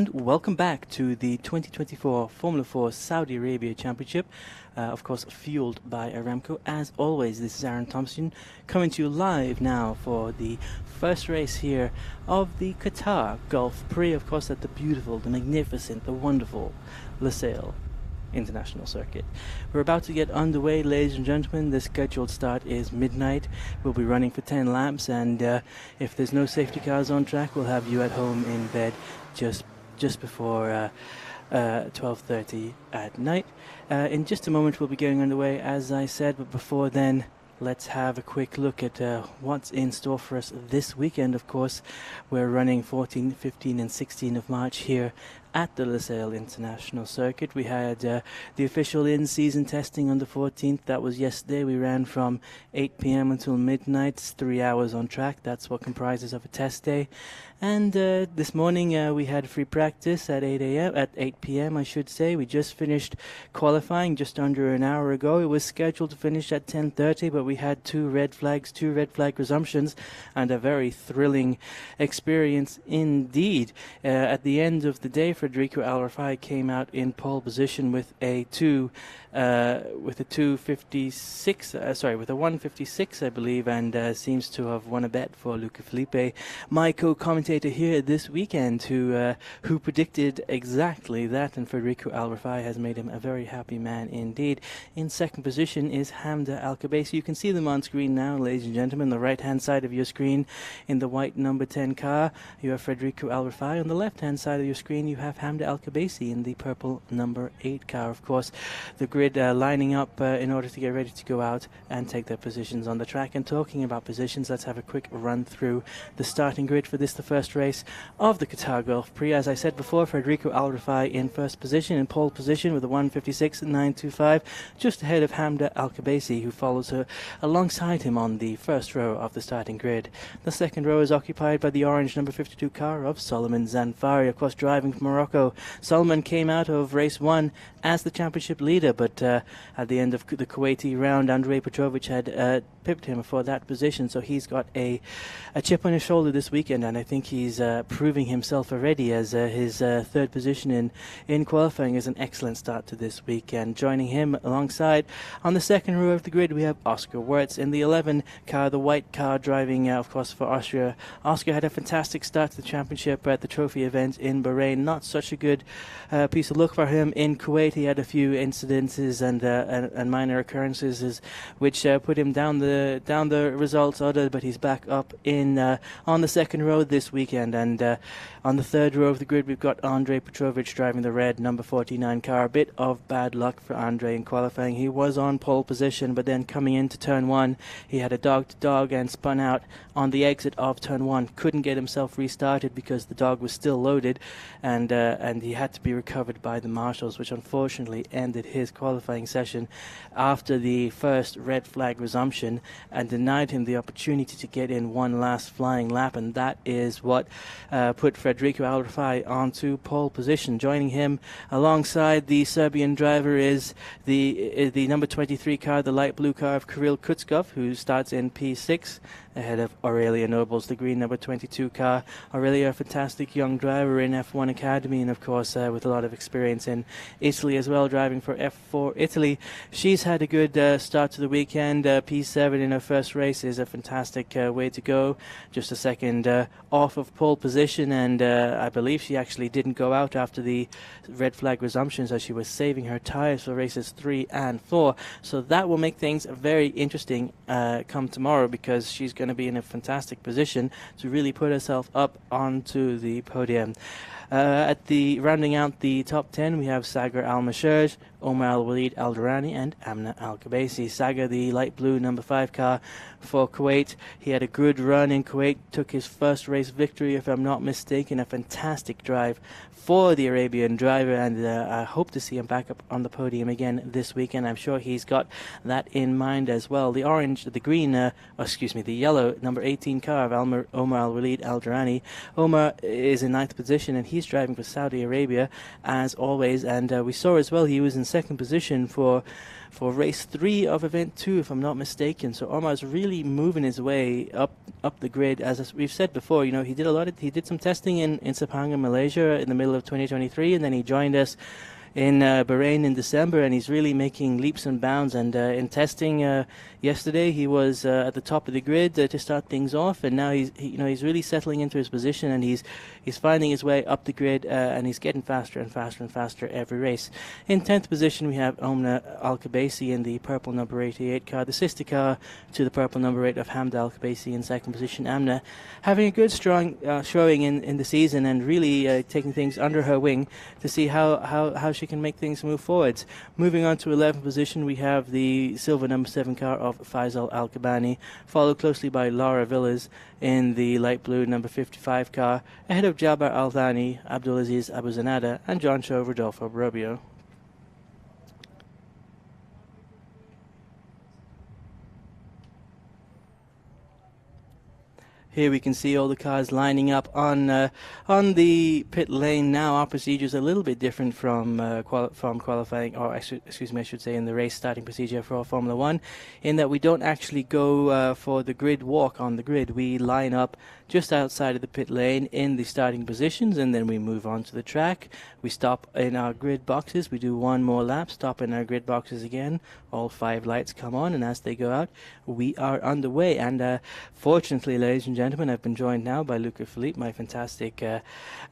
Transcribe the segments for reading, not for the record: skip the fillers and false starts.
and welcome back to the 2024 Formula 4 Saudi Arabia Championship, of course fueled by Aramco. As always, this is Aaron Thompson coming to you live now for the first race here of the Qatar Gulf Prix, of course at the beautiful, the magnificent, the wonderful Lusail International Circuit. We're about to get underway, ladies and gentlemen. The scheduled start is midnight. We'll be running for 10 laps, and if there's no safety cars on track, we'll have you at home in bed just before 12:30 at night. In just a moment we'll be getting underway, as I said, but before then let's have a quick look at what's in store for us this weekend. Of course, we're running 14, 15 and 16 of March here at the Lusail International Circuit. We had the official in-season testing on the 14th. That was yesterday. We ran from 8 p.m. until midnight, 3 hours on track. That's what comprises of a test day. And this morning we had free practice at 8 p.m. I should say. We just finished qualifying just under an hour ago. It was scheduled to finish at 10:30, but we had two red flag resumptions, and a very thrilling experience indeed. At the end of the day, Federico Al-Rafai came out in pole position with a 156, I believe, and seems to have won a bet for Luca Felipe, my co-commentator here this weekend, who predicted exactly that, and Federico Al-Rafai has made him a very happy man indeed. In second position is Hamda Al-Kabaisi. You can see them on screen now, ladies and gentlemen. The right-hand side of your screen in the white number 10 car, you have Federico Al-Rafai. On the left-hand side of your screen, you have Hamda Al-Kabaisi in the purple number 8 car. Of course, the grid lining up in order to get ready to go out and take their positions on the track. And talking about positions, let's have a quick run through the starting grid for this, the first race of the Qatar Gulf Prix. As I said before, Federico Al-Rafai in first position, in pole position with a 156.925, just ahead of Hamda Al-Kabaisi, who follows her alongside him on the first row of the starting grid. The second row is occupied by the orange number 52 car of Solomon Zanfari, of course driving from Morocco. Solomon came out of race 1 as the championship leader, but at the end of the Kuwaiti round, Andrei Petrovic had pipped him for that position, so he's got a chip on his shoulder this weekend, and I think he's proving himself already, as his third position in qualifying is an excellent start to this weekend. Joining him alongside on the second row of the grid, we have Oscar Wirtz in the 11 car, the white car, driving of course for Austria. Oscar had a fantastic start to the championship at the trophy event in Bahrain. Not such a good piece of luck for him in Kuwait. He had a few incidences and minor occurrences which put him down the results order, but he's back up in on the second row this weekend. And on the third row of the grid, we've got Andrei Petrovic driving the red number 49 car. A bit of bad luck for Andrei in qualifying. He was on pole position, but then coming into turn 1, he had a dog-to-dog and spun out on the exit of turn 1. Couldn't get himself restarted because the dog was still loaded, and he had to be recovered by the marshals, which unfortunately ended his qualifying session after the first red flag resumption and denied him the opportunity to get in one last flying lap, and that is what put Federico Al-Rafai onto pole position. Joining him alongside the Serbian driver is the number 23 car, the light blue car of Kirill Kutskov, who starts in P6 ahead of Aurelia Nobles, the green number 22 car. Aurelia, a fantastic young driver in F1 Academy, and of course with a lot of experience in Italy as well, driving for F4 Italy. She's had a good start to the weekend. P7 in her first race is a fantastic way to go. Just a second off of pole position, and I believe she actually didn't go out after the red flag resumptions, as she was saving her tyres for races 3 and 4. So that will make things very interesting come tomorrow, because she's going to be in a fantastic position to really put herself up onto the podium. At the rounding out the top 10, we have Sagar Al-Mashaj, Omar Al-Walid Al-Durrani and Amna Al-Kabaisi. Sagar, the light blue number 5 car for Kuwait. He had a good run in Kuwait, took his first race victory, if I'm not mistaken. A fantastic drive for the Arabian driver, and I hope to see him back up on the podium again this weekend. I'm sure he's got that in mind as well. The yellow number 18 car of Omar Al-Walid Al-Durrani. Omar is in 9th position, and he's driving for Saudi Arabia as always, and we saw as well he was in second position for race 3 of event 2, if I'm not mistaken. So Omar's really moving his way up the grid. As we've said before, you know, he did some testing in Sepang, Malaysia in the middle of 2023, and then he joined us in Bahrain in December, and he's really making leaps and bounds. And in testing yesterday, he was at the top of the grid to start things off, and now he's really settling into his position, and he's finding his way up the grid, and he's getting faster and faster and faster every race. In 10th position, we have Omna Al-Khabaisi in the purple number 88 car, the sister car to the purple number 8 of Hamda Al-Khabaisi. In second position, Amna having a good strong showing in the season, and really taking things under her wing to see how she can make things move forwards. Moving on to 11th position, we have the silver number 7 car of Faisal Al-Kabani, followed closely by Laura Villas in the light blue number 55 car, ahead of Jabbar Al-Thani, Abdulaziz Abu Zanada, and John Show Rodolfo Robio. Here we can see all the cars lining up on the pit lane now. Our procedure is a little bit different from qualifying, or excuse me, I should say, in the race starting procedure for Formula 1, in that we don't actually go for the grid walk on the grid. We line up just outside of the pit lane in the starting positions, and then we move on to the track. We stop in our grid boxes. We do one more lap, stop in our grid boxes again. All 5 lights come on, and as they go out, we are underway. And fortunately, ladies and gentlemen, I've been joined now by Luca Philippe, my fantastic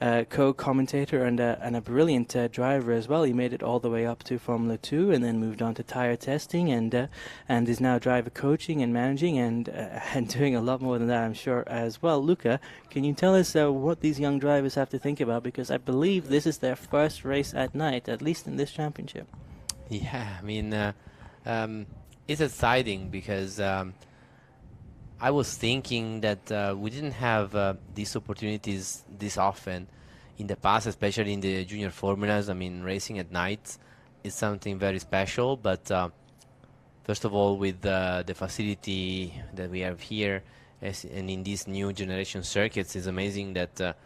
co-commentator and a brilliant driver as well. He made it all the way up to Formula 2 and then moved on to tire testing, and is now driver coaching and managing and doing a lot more than that, I'm sure, as well. Luca, can you tell us what these young drivers have to think about? Because I believe this is their first race at night, at least in this championship. Yeah, I mean, it's exciting because I was thinking that we didn't have these opportunities this often in the past, especially in the junior formulas. I mean, racing at night is something very special, but first of all, with the facility that we have here, and in these new generation circuits, it's amazing that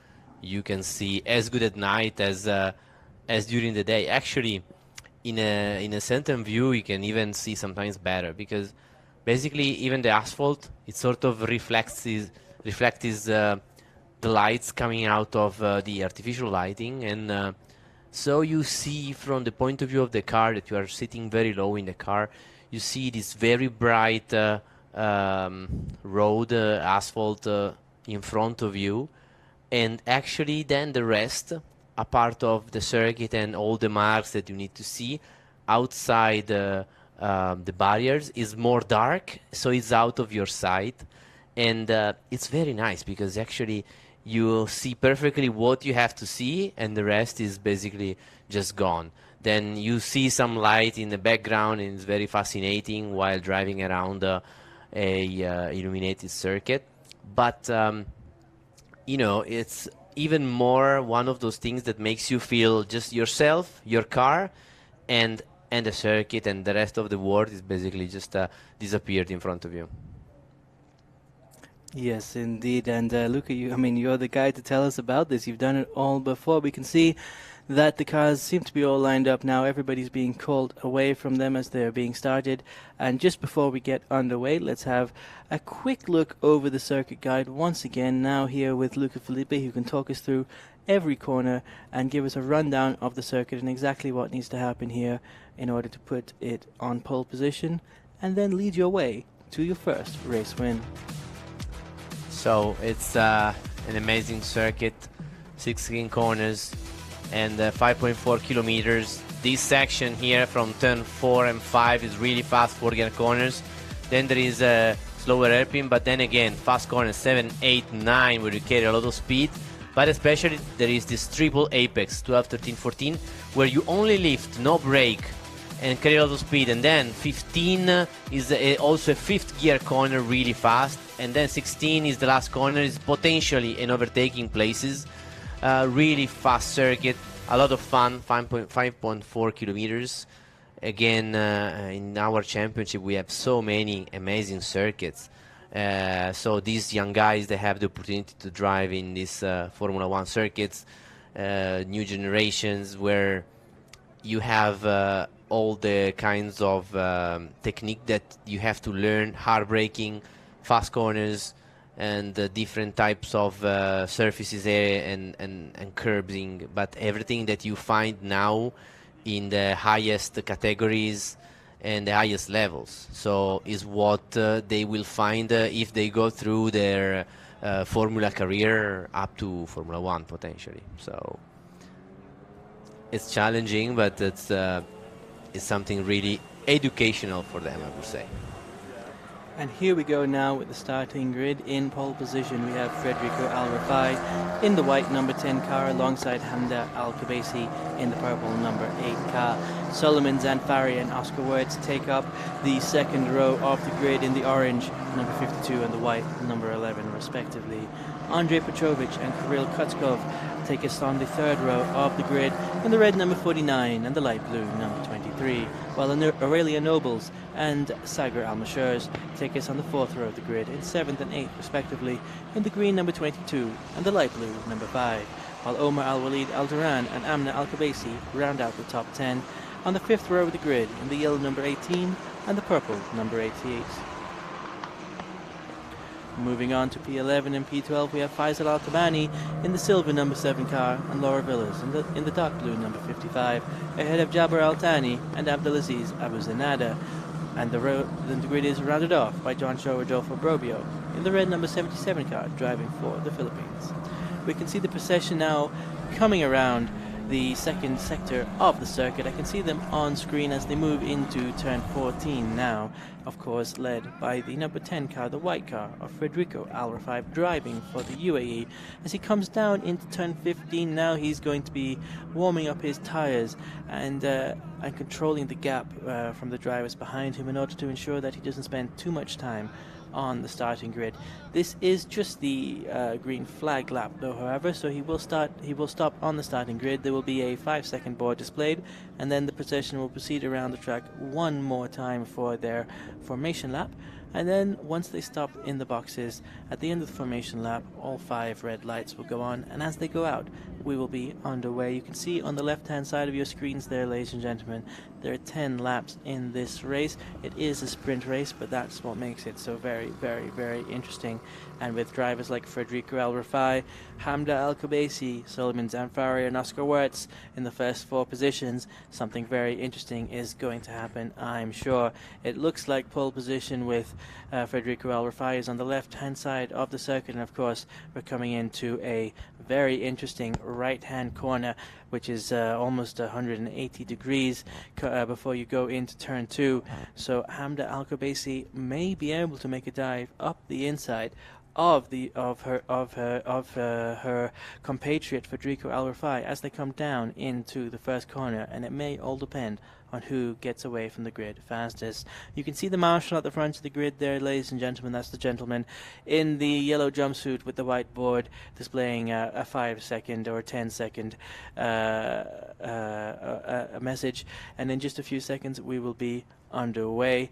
you can see as good at night as during the day. Actually, in a certain view, you can even see sometimes better, because basically even the asphalt, it sort of reflects the lights coming out of the artificial lighting, and so you see from the point of view of the car that you are sitting very low in the car, you see this very bright road asphalt in front of you, and actually then the rest, a part of the circuit and all the marks that you need to see outside the barriers is more dark, so it's out of your sight, and it's very nice because actually you see perfectly what you have to see, and the rest is basically just gone. Then you see some light in the background, and it's very fascinating while driving around a illuminated circuit. But you know, it's even more one of those things that makes you feel just yourself, your car, and the circuit, and the rest of the world is basically just disappeared in front of you. Yes, indeed. And Luca, you're the guy to tell us about this. You've done it all before. We can see that the cars seem to be all lined up now. Everybody's being called away from them as they're being started. And just before we get underway, let's have a quick look over the circuit guide once again, now here with Luca Felipe, who can talk us through every corner and give us a rundown of the circuit and exactly what needs to happen here in order to put it on pole position and then lead your way to your first race win. So it's an amazing circuit, 16 corners and 5.4 kilometers. This section here from turn 4 and 5 is really fast 4-gear corners. Then there is a slower hairpin, but then again fast corners 7, 8, 9 where you carry a lot of speed. But especially there is this triple apex 12, 13, 14 where you only lift, no brake, and carry a lot of speed. And then 15 is also a 5th gear corner, really fast. And then 16 is the last corner, is potentially an overtaking places. Really fast circuit, a lot of fun, 5.4 kilometers. Again, in our championship we have so many amazing circuits. So these young guys, they have the opportunity to drive in these Formula 1 circuits, new generations where you have all the kinds of technique that you have to learn, hard braking, fast corners, and different types of surfaces there and curbing, but everything that you find now in the highest categories and the highest levels. So is what they will find if they go through their Formula career up to Formula 1 potentially. So it's challenging, but it's something really educational for them, I would say. And here we go now with the starting grid. In pole position we have Federico Al-Rafai in the white number 10 car alongside Hamda Al-Khabaisi in the purple number 8 car. Solomon Zanfari and Oscar Wirtz take up the second row of the grid in the orange number 52 and the white number 11 respectively. Andrei Petrovic and Kirill Kutskov take us on the third row of the grid in the red number 49 and the light blue number 23, while Aurelia Nobles and Sagar Al-Mashers take us on the fourth row of the grid in 7th and 8th respectively in the green number 22 and the light blue number 5, while Omar Al-Walid Al-Duran and Amna Al-Khabaisi round out the top 10 on the fifth row of the grid in the yellow number 18 and the purple number 88. Moving on to P11 and P12, we have Faisal Al-Tabani in the silver number 7 car and Laura Villas in the dark blue number 55, ahead of Jabbar Al-Thani and Abdulaziz Abu Zinada. And the grid is rounded off by John Show Rodolfo Brobio in the red number 77 car, driving for the Philippines. We can see the procession now coming around the second sector of the circuit. I can see them on screen as they move into turn 14 now, of course led by the number 10 car, the white car of Federico Al-Rafai, driving for the UAE. As he comes down into turn 15 now, he's going to be warming up his tires and controlling the gap from the drivers behind him in order to ensure that he doesn't spend too much time on the starting grid. This is just the green flag lap though, however, so he will stop on the starting grid. There will be a 5-second board displayed, and then the procession will proceed around the track one more time for their formation lap. And then once they stop in the boxes at the end of the formation lap, all 5 red lights will go on, and as they go out we will be underway. You can see on the left hand side of your screens there, ladies and gentlemen, there are 10 laps in this race. It is a sprint race, but that's what makes it so very, very, very interesting. And with drivers like Federico Al-Rafai, Hamda Al-Khabaisi, Solomon Zanfari and Oscar Wirtz in the first 4 positions, something very interesting is going to happen, I'm sure. It looks like pole position with Federico Al-Rafai is on the left hand side of the circuit, and of course we're coming into a very interesting right hand corner, which is almost 180 degrees before you go into turn 2. So Hamda Al-Khabaisi may be able to make a dive up the inside of her compatriot Federico Al-Rafai as they come down into the first corner, and it may all depend on who gets away from the grid fastest. You can see the marshal at the front of the grid there, ladies and gentlemen. That's the gentleman in the yellow jumpsuit with the white board displaying a 5-second or 10-second message, and in just a few seconds we will be underway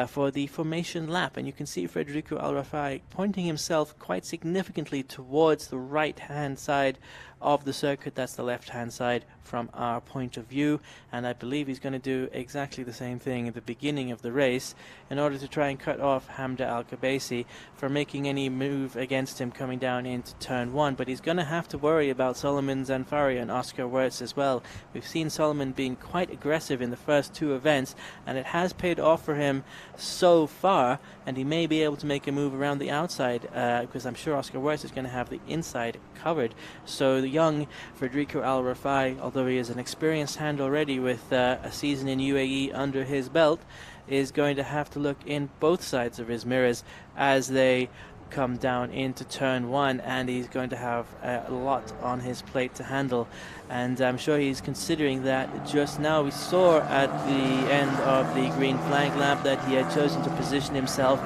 for the formation lap. And you can see Federico Al-Rafai pointing himself quite significantly towards the right hand side of the circuit. That's the left hand side from our point of view, and I believe he's going to do exactly the same thing at the beginning of the race in order to try and cut off Hamda Al-Khabaisi from making any move against him coming down into turn 1. But he's going to have to worry about Solomon Zanfari and Oscar Wirtz as well. We've seen Solomon being quite aggressive in the first 2 events, and it has paid off for him so far, and he may be able to make a move around the outside because I'm sure Oscar Wirtz is going to have the inside covered. So the young Federico Al-Rafai, although he is an experienced hand already with a season in UAE under his belt, is going to have to look in both sides of his mirrors as they come down into turn 1, and he's going to have a lot on his plate to handle, and I'm sure he's considering that just now. We saw at the end of the green flag lap that he had chosen to position himself,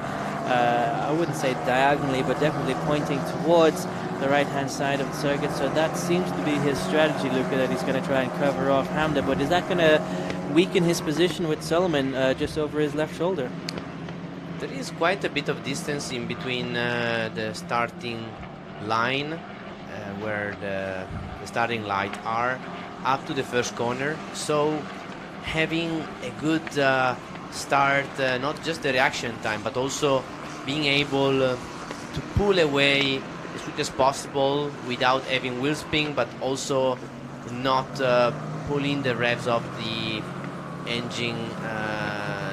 I wouldn't say diagonally, but definitely pointing towards the right hand side of the circuit, so that seems to be his strategy, Luca, that he's going to try and cover off Hamda. But is that going to weaken his position with Solomon just over his left shoulder? There is quite a bit of distance in between the starting line where the starting lights are up to the first corner, so having a good start, not just the reaction time, but also being able to pull away as quick as possible without having wheel spin, but also not pulling the revs of the engine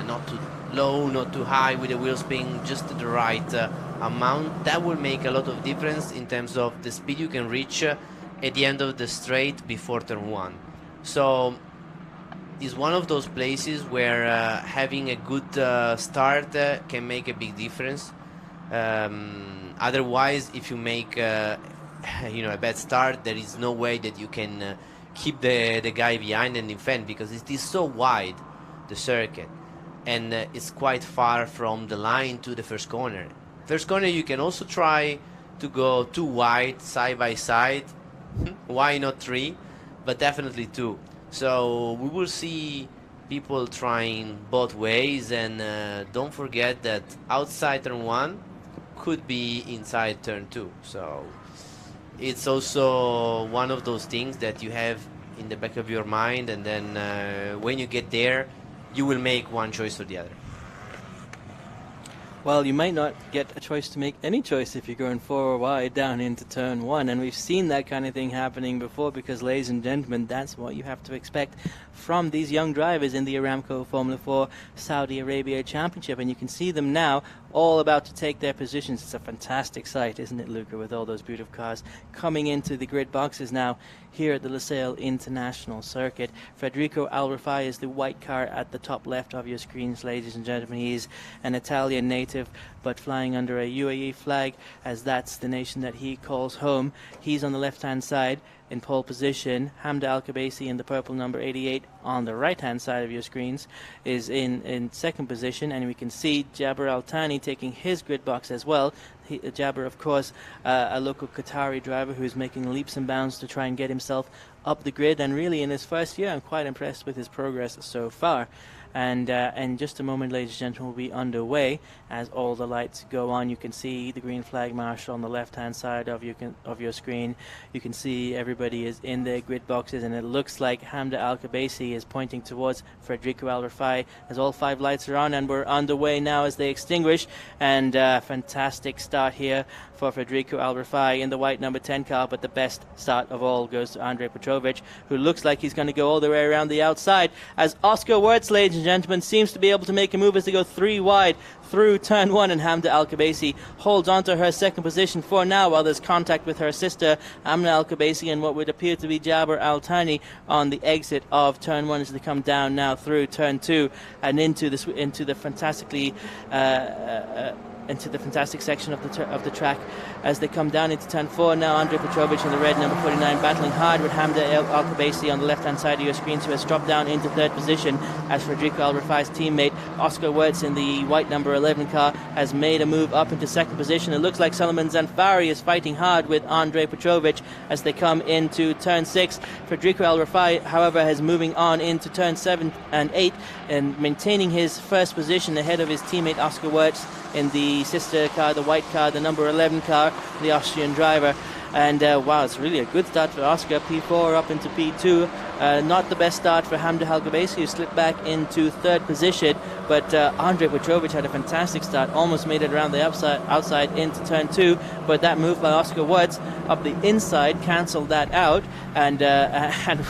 not too low, not too high with the wheel spin, just the right amount. That will make a lot of difference in terms of the speed you can reach at the end of the straight before turn 1. So it's one of those places where having a good start can make a big difference. Otherwise, if you make a bad start, there is no way that you can keep the guy behind and defend, because it is so wide, the circuit, and it's quite far from the line to the first corner. First corner you can also try to go 2 wide side by side. Why not 3, but definitely 2. So we will see people trying both ways, and don't forget that outside turn 1 could be inside turn 2. So it's also one of those things that you have in the back of your mind, and then when you get there, you will make one choice or the other. Well, you might not get a choice to make any choice if you're going 4 wide down into turn 1, and we've seen that kind of thing happening before, because, ladies and gentlemen, that's what you have to expect from these young drivers in the Aramco Formula 4 Saudi Arabia Championship, and you can see them now all about to take their positions. It's a fantastic sight, isn't it, Luca, with all those beautiful cars coming into the grid boxes now here at the Lusail International Circuit. Federico Alrifai is the white car at the top left of your screens, ladies and gentlemen. He's an Italian native, but flying under a UAE flag, as that's the nation that he calls home. He's on the left-hand side in pole position. Hamda Al-Khabaisi in the purple number 88 on the right-hand side of your screens is in second position, and we can see Jabir Al-Thani taking his grid box as well. Jabir, of course, a local Qatari driver who's making leaps and bounds to try and get himself up the grid, and really in his first year I'm quite impressed with his progress so far. And in just a moment, ladies and gentlemen, we'll be underway as all the lights go on. You can see the green flag marshal on the left-hand side of your screen. You can see everybody is in their grid boxes, and it looks like Hamda Al-Khabaisi is pointing towards Federico Alrifai as all 5 lights are on, and we're underway now as they extinguish. And fantastic start here for Federico Alrifai in the white number 10 car, but the best start of all goes to Andrej Petrovic, who looks like he's going to go all the way around the outside, as Oscar Wirtz, ladies and gentlemen, seems to be able to make a move as they go 3 wide through turn 1, and Hamda Al-Khabaisi holds on to her second position for now, while there's contact with her sister Amna Al-Khabaisi and what would appear to be Jabir Al-Thani on the exit of turn 1 as they come down now through turn 2 and into the fantastic section of the track as they come down into turn 4. Now Andrej Petrovic in the red number 49 battling hard with Hamda Al-Khabaisi on the left hand side of your screen, who has dropped down into third position, as Federico Alrifai's teammate Oscar Wirtz in the white number 11 car has made a move up into second position. It looks like Solomon Zanfari is fighting hard with Andrej Petrovic as they come into turn 6. Federico Alrifai, however, is moving on into turn 7 and 8 and maintaining his first position ahead of his teammate Oscar Wirtz in the sister car, the white car, the number 11 car, the Austrian driver. And wow, it's really a good start for Oscar, P4 up into P2. Not the best start for Hamda Al-Khabaisi, who slipped back into third position, but Andrej Petrovic had a fantastic start, almost made it around the outside into turn 2, but that move by Oscar Wirtz up the inside cancelled that out, and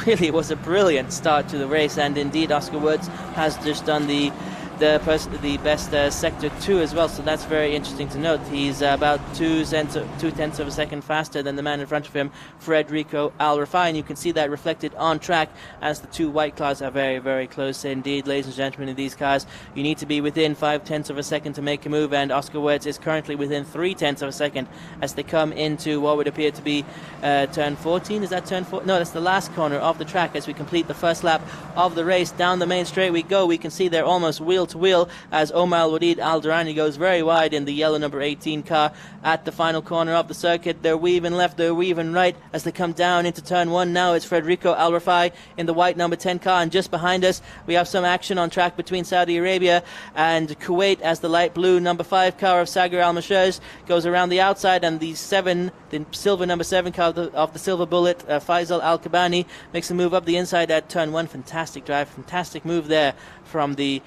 really it was a brilliant start to the race. And indeed Oscar Wirtz has just done the best sector 2 as well, so that's very interesting to note. He's about 2/10 of a second faster than the man in front of him, Federico Alrifai, and you can see that reflected on track as the 2 white cars are very, very close indeed. Ladies and gentlemen, in these cars you need to be within 5/10 of a second to make a move, and Oscar Wirtz is currently within 3/10 of a second as they come into what would appear to be turn 14. Is that turn 4? No, that's the last corner of the track as we complete the first lap of the race. Down the main straight we go. We can see they're almost wheel wheel to wheel as Omar Al-Wadid Al-Durrani goes very wide in the yellow number 18 car at the final corner of the circuit. They're weaving left, they're weaving right as they come down into turn 1. Now it's Federico Al-Rafai in the white number 10 car, and just behind us we have some action on track between Saudi Arabia and Kuwait as the light blue number 5 car of Sagar Al-Mashaz goes around the outside, and the silver number 7 car of the Silver Bullet, Faisal Al-Kabani, makes a move up the inside at turn 1. Fantastic drive, fantastic move there from the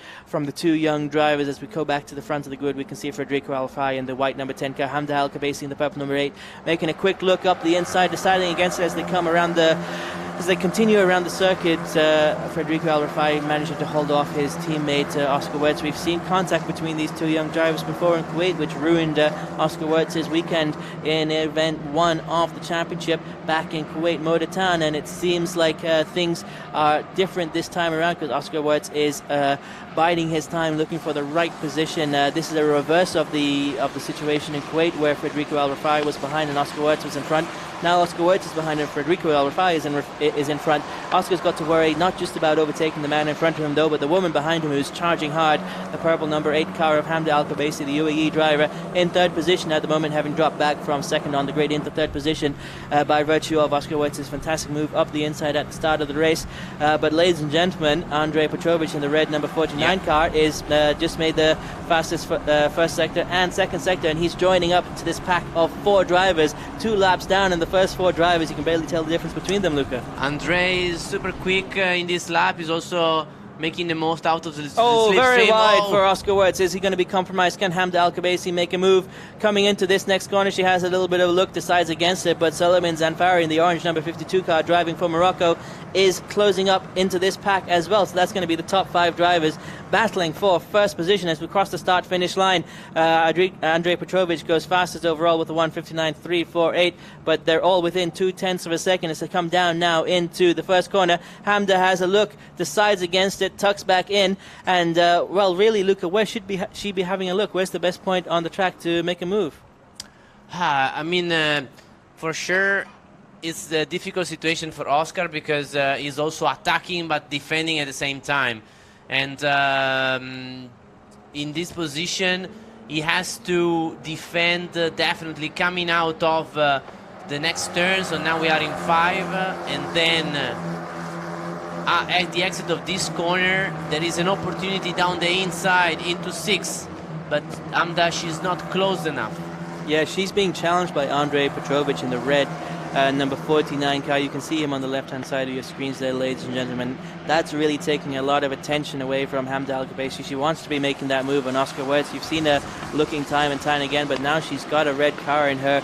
two young drivers. As we go back to the front of the grid, we can see Federico Al-Rafai in the white number 10 car, Hamda Al-Kabasi in the purple number 8, making a quick look up the inside, deciding against it as they come around as they continue around the circuit. Federico Al-Rafai managing to hold off his teammate Oscar Wertz. We've seen contact between these two young drivers before in Kuwait, which ruined Oscar Wertz's weekend in event 1 of the championship back in Kuwait Motor-Town, and it seems like things are different this time around because Oscar Wertz is biding his time, looking for the right position. This is a reverse of the situation in Kuwait, where Federico Al-Rafai was behind and Oscar Wertz was in front. Now Oscar Wertz is behind and Federico Al-Rafai is in front. Oscar's got to worry not just about overtaking the man in front of him though, but the woman behind him who's charging hard, the purple number 8 car of Hamda Al-Kabasi, the UAE driver, in third position at the moment, having dropped back from second on the grid into third position by virtue of Oscar Wertz's fantastic move up the inside at the start of the race. But ladies and gentlemen, Andrei Petrovic in the red number 49 car is just made the fastest first sector and second sector, and he's joining up to this pack of 4 drivers, 2 laps down in the first 4 drivers. You can barely tell the difference between them, Luca. Andre is super quick in this lap. He's also making the most out of the slipstream. Very wide for for Oscar Wertz. Is he going to be compromised? Can Hamda Al-Kabasi make a move? Coming into this next corner, she has a little bit of a look, decides against it, but Suleiman Zanfari in the orange number 52 car driving for Morocco is closing up into this pack as well. So that's going to be the top 5 drivers battling for first position as we cross the start-finish line. Andrei Petrovic goes fastest overall with a 1:59.348, but they're all within 0.2 of a second as they come down now into the first corner. Hamda has a look, decides against it, tucks back in, and well, really, Luca, where should she be having a look? Where's the best point on the track to make a move? I mean, for sure, it's a difficult situation for Oscar because he's also attacking but defending at the same time. And in this position, he has to defend definitely coming out of the next turn. So now we are in 5, and then at the exit of this corner, there is an opportunity down the inside into 6, but Hamda, she's not close enough. Yeah, she's being challenged by Andrei Petrovic in the red number 49 car. You can see him on the left-hand side of your screens there, ladies and gentlemen. That's really taking a lot of attention away from Hamda Al-Kabasi. She wants to be making that move on Oscar Wertz. You've seen her looking time and time again, but now she's got a red car in her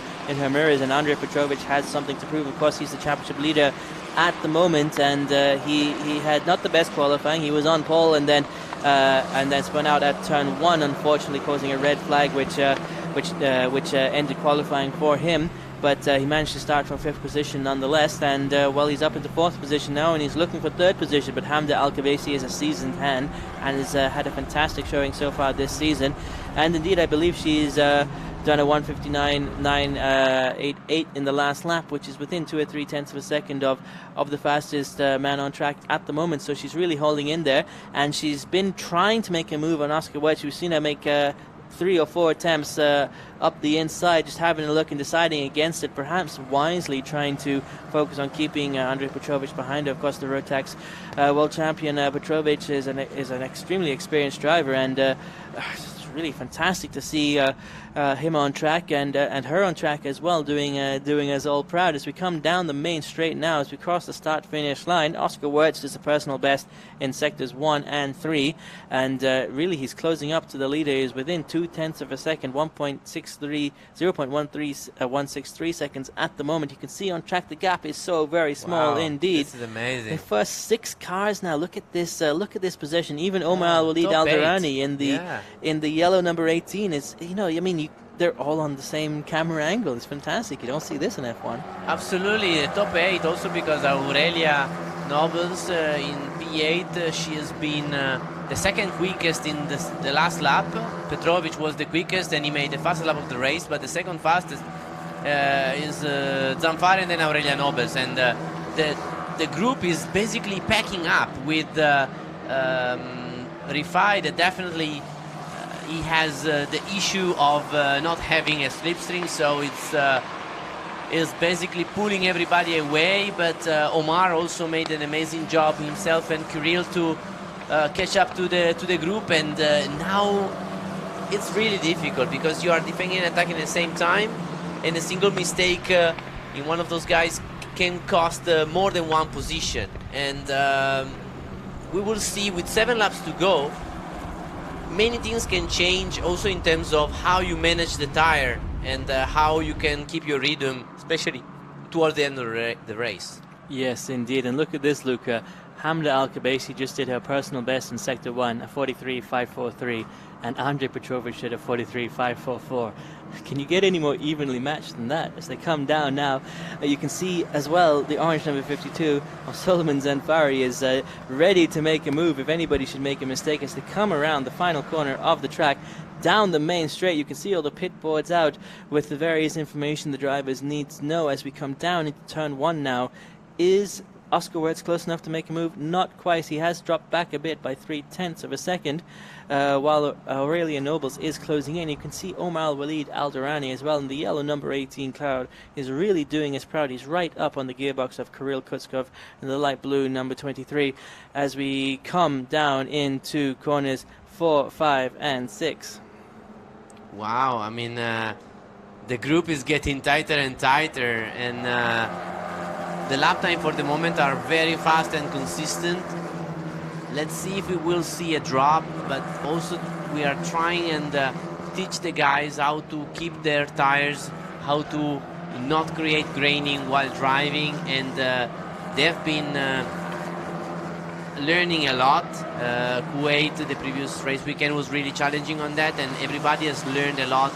mirrors, and Andrei Petrovic has something to prove. Of course, he's the championship leader at the moment, and he had not the best qualifying. He was on pole and then spun out at turn 1, unfortunately causing a red flag, which ended qualifying for him. But he managed to start from 5th position nonetheless, and well, he's up into 4th position now, and he's looking for 3rd position. But Hamda Al-Kabasi is a seasoned hand and has had a fantastic showing so far this season, and indeed I believe she's done a 1:59.988 in the last lap, which is within 2 or 3 tenths of a second of the fastest man on track at the moment. So she's really holding in there, and she's been trying to make a move on Oscar Wertz. We've seen her make 3 or 4 attempts up the inside, just having a look and deciding against it, perhaps wisely trying to focus on keeping Andrei Petrovic behind her. Of course, the Rotax world champion Petrovic is an extremely experienced driver, and it's really fantastic to see him on track and her on track as well, doing us all proud. As we come down the main straight now, as we cross the start-finish line, Oscar Wertz is a personal best in sectors 1 and 3, and really he's closing up to the leader. He's within 0.2 of a second, 0.163 seconds at the moment. You can see on track the gap is so very small. Wow, indeed. This is amazing. The first 6 cars now. Look at this position. Even Omar Al-Walid Al-Durrani in the yellow number 18 is, they're all on the same camera angle. It's fantastic. You don't see this in F1. Absolutely. Top 8 also because Aurelia Nobles in P8, she has been the second quickest in the last lap. Petrovic was the quickest and he made the fastest lap of the race, but the second fastest is Zanfari and then Aurelia Nobles. And the group is basically packing up with Rifai, that definitely he has the issue of not having a slipstream, so it's basically pulling everybody away. But Omar also made an amazing job himself and Kirill to catch up to the group, and now it's really difficult because you are defending and attacking at the same time, and a single mistake in one of those guys can cost more than one position. And we will see, with 7 laps to go, many things can change also in terms of how you manage the tire and how you can keep your rhythm, especially towards the end of the race. Yes, indeed. And look at this, Luca. Hamda Al-Kabaisi just did her personal best in Sector 1, a 43.543, and Andrei Petrovic did a 43.544. Can you get any more evenly matched than that? As they come down now, you can see as well the orange number 52 of Solomon Zanfari is ready to make a move if anybody should make a mistake as they come around the final corner of the track. Down the main straight, you can see all the pit boards out with the various information the drivers need to know as we come down into turn 1 now. Is Oscar Wertz close enough to make a move? Not quite. He has dropped back a bit by 0.3 of a second, while Aurelian Nobles is closing in. You can see Omar Al-Walid Al-Durrani as well, and the yellow number 18 cloud is really doing us proud. He's right up on the gearbox of Kirill Kutskov and the light blue number 23 as we come down into corners 4, 5 and 6. Wow, I mean, the group is getting tighter and tighter, and the lap time for the moment are very fast and consistent. Let's see if we will see a drop, but also we are trying and teach the guys how to keep their tires, how to not create graining while driving, and they've been learning a lot. Kuwait, the previous race weekend, was really challenging on that, and everybody has learned a lot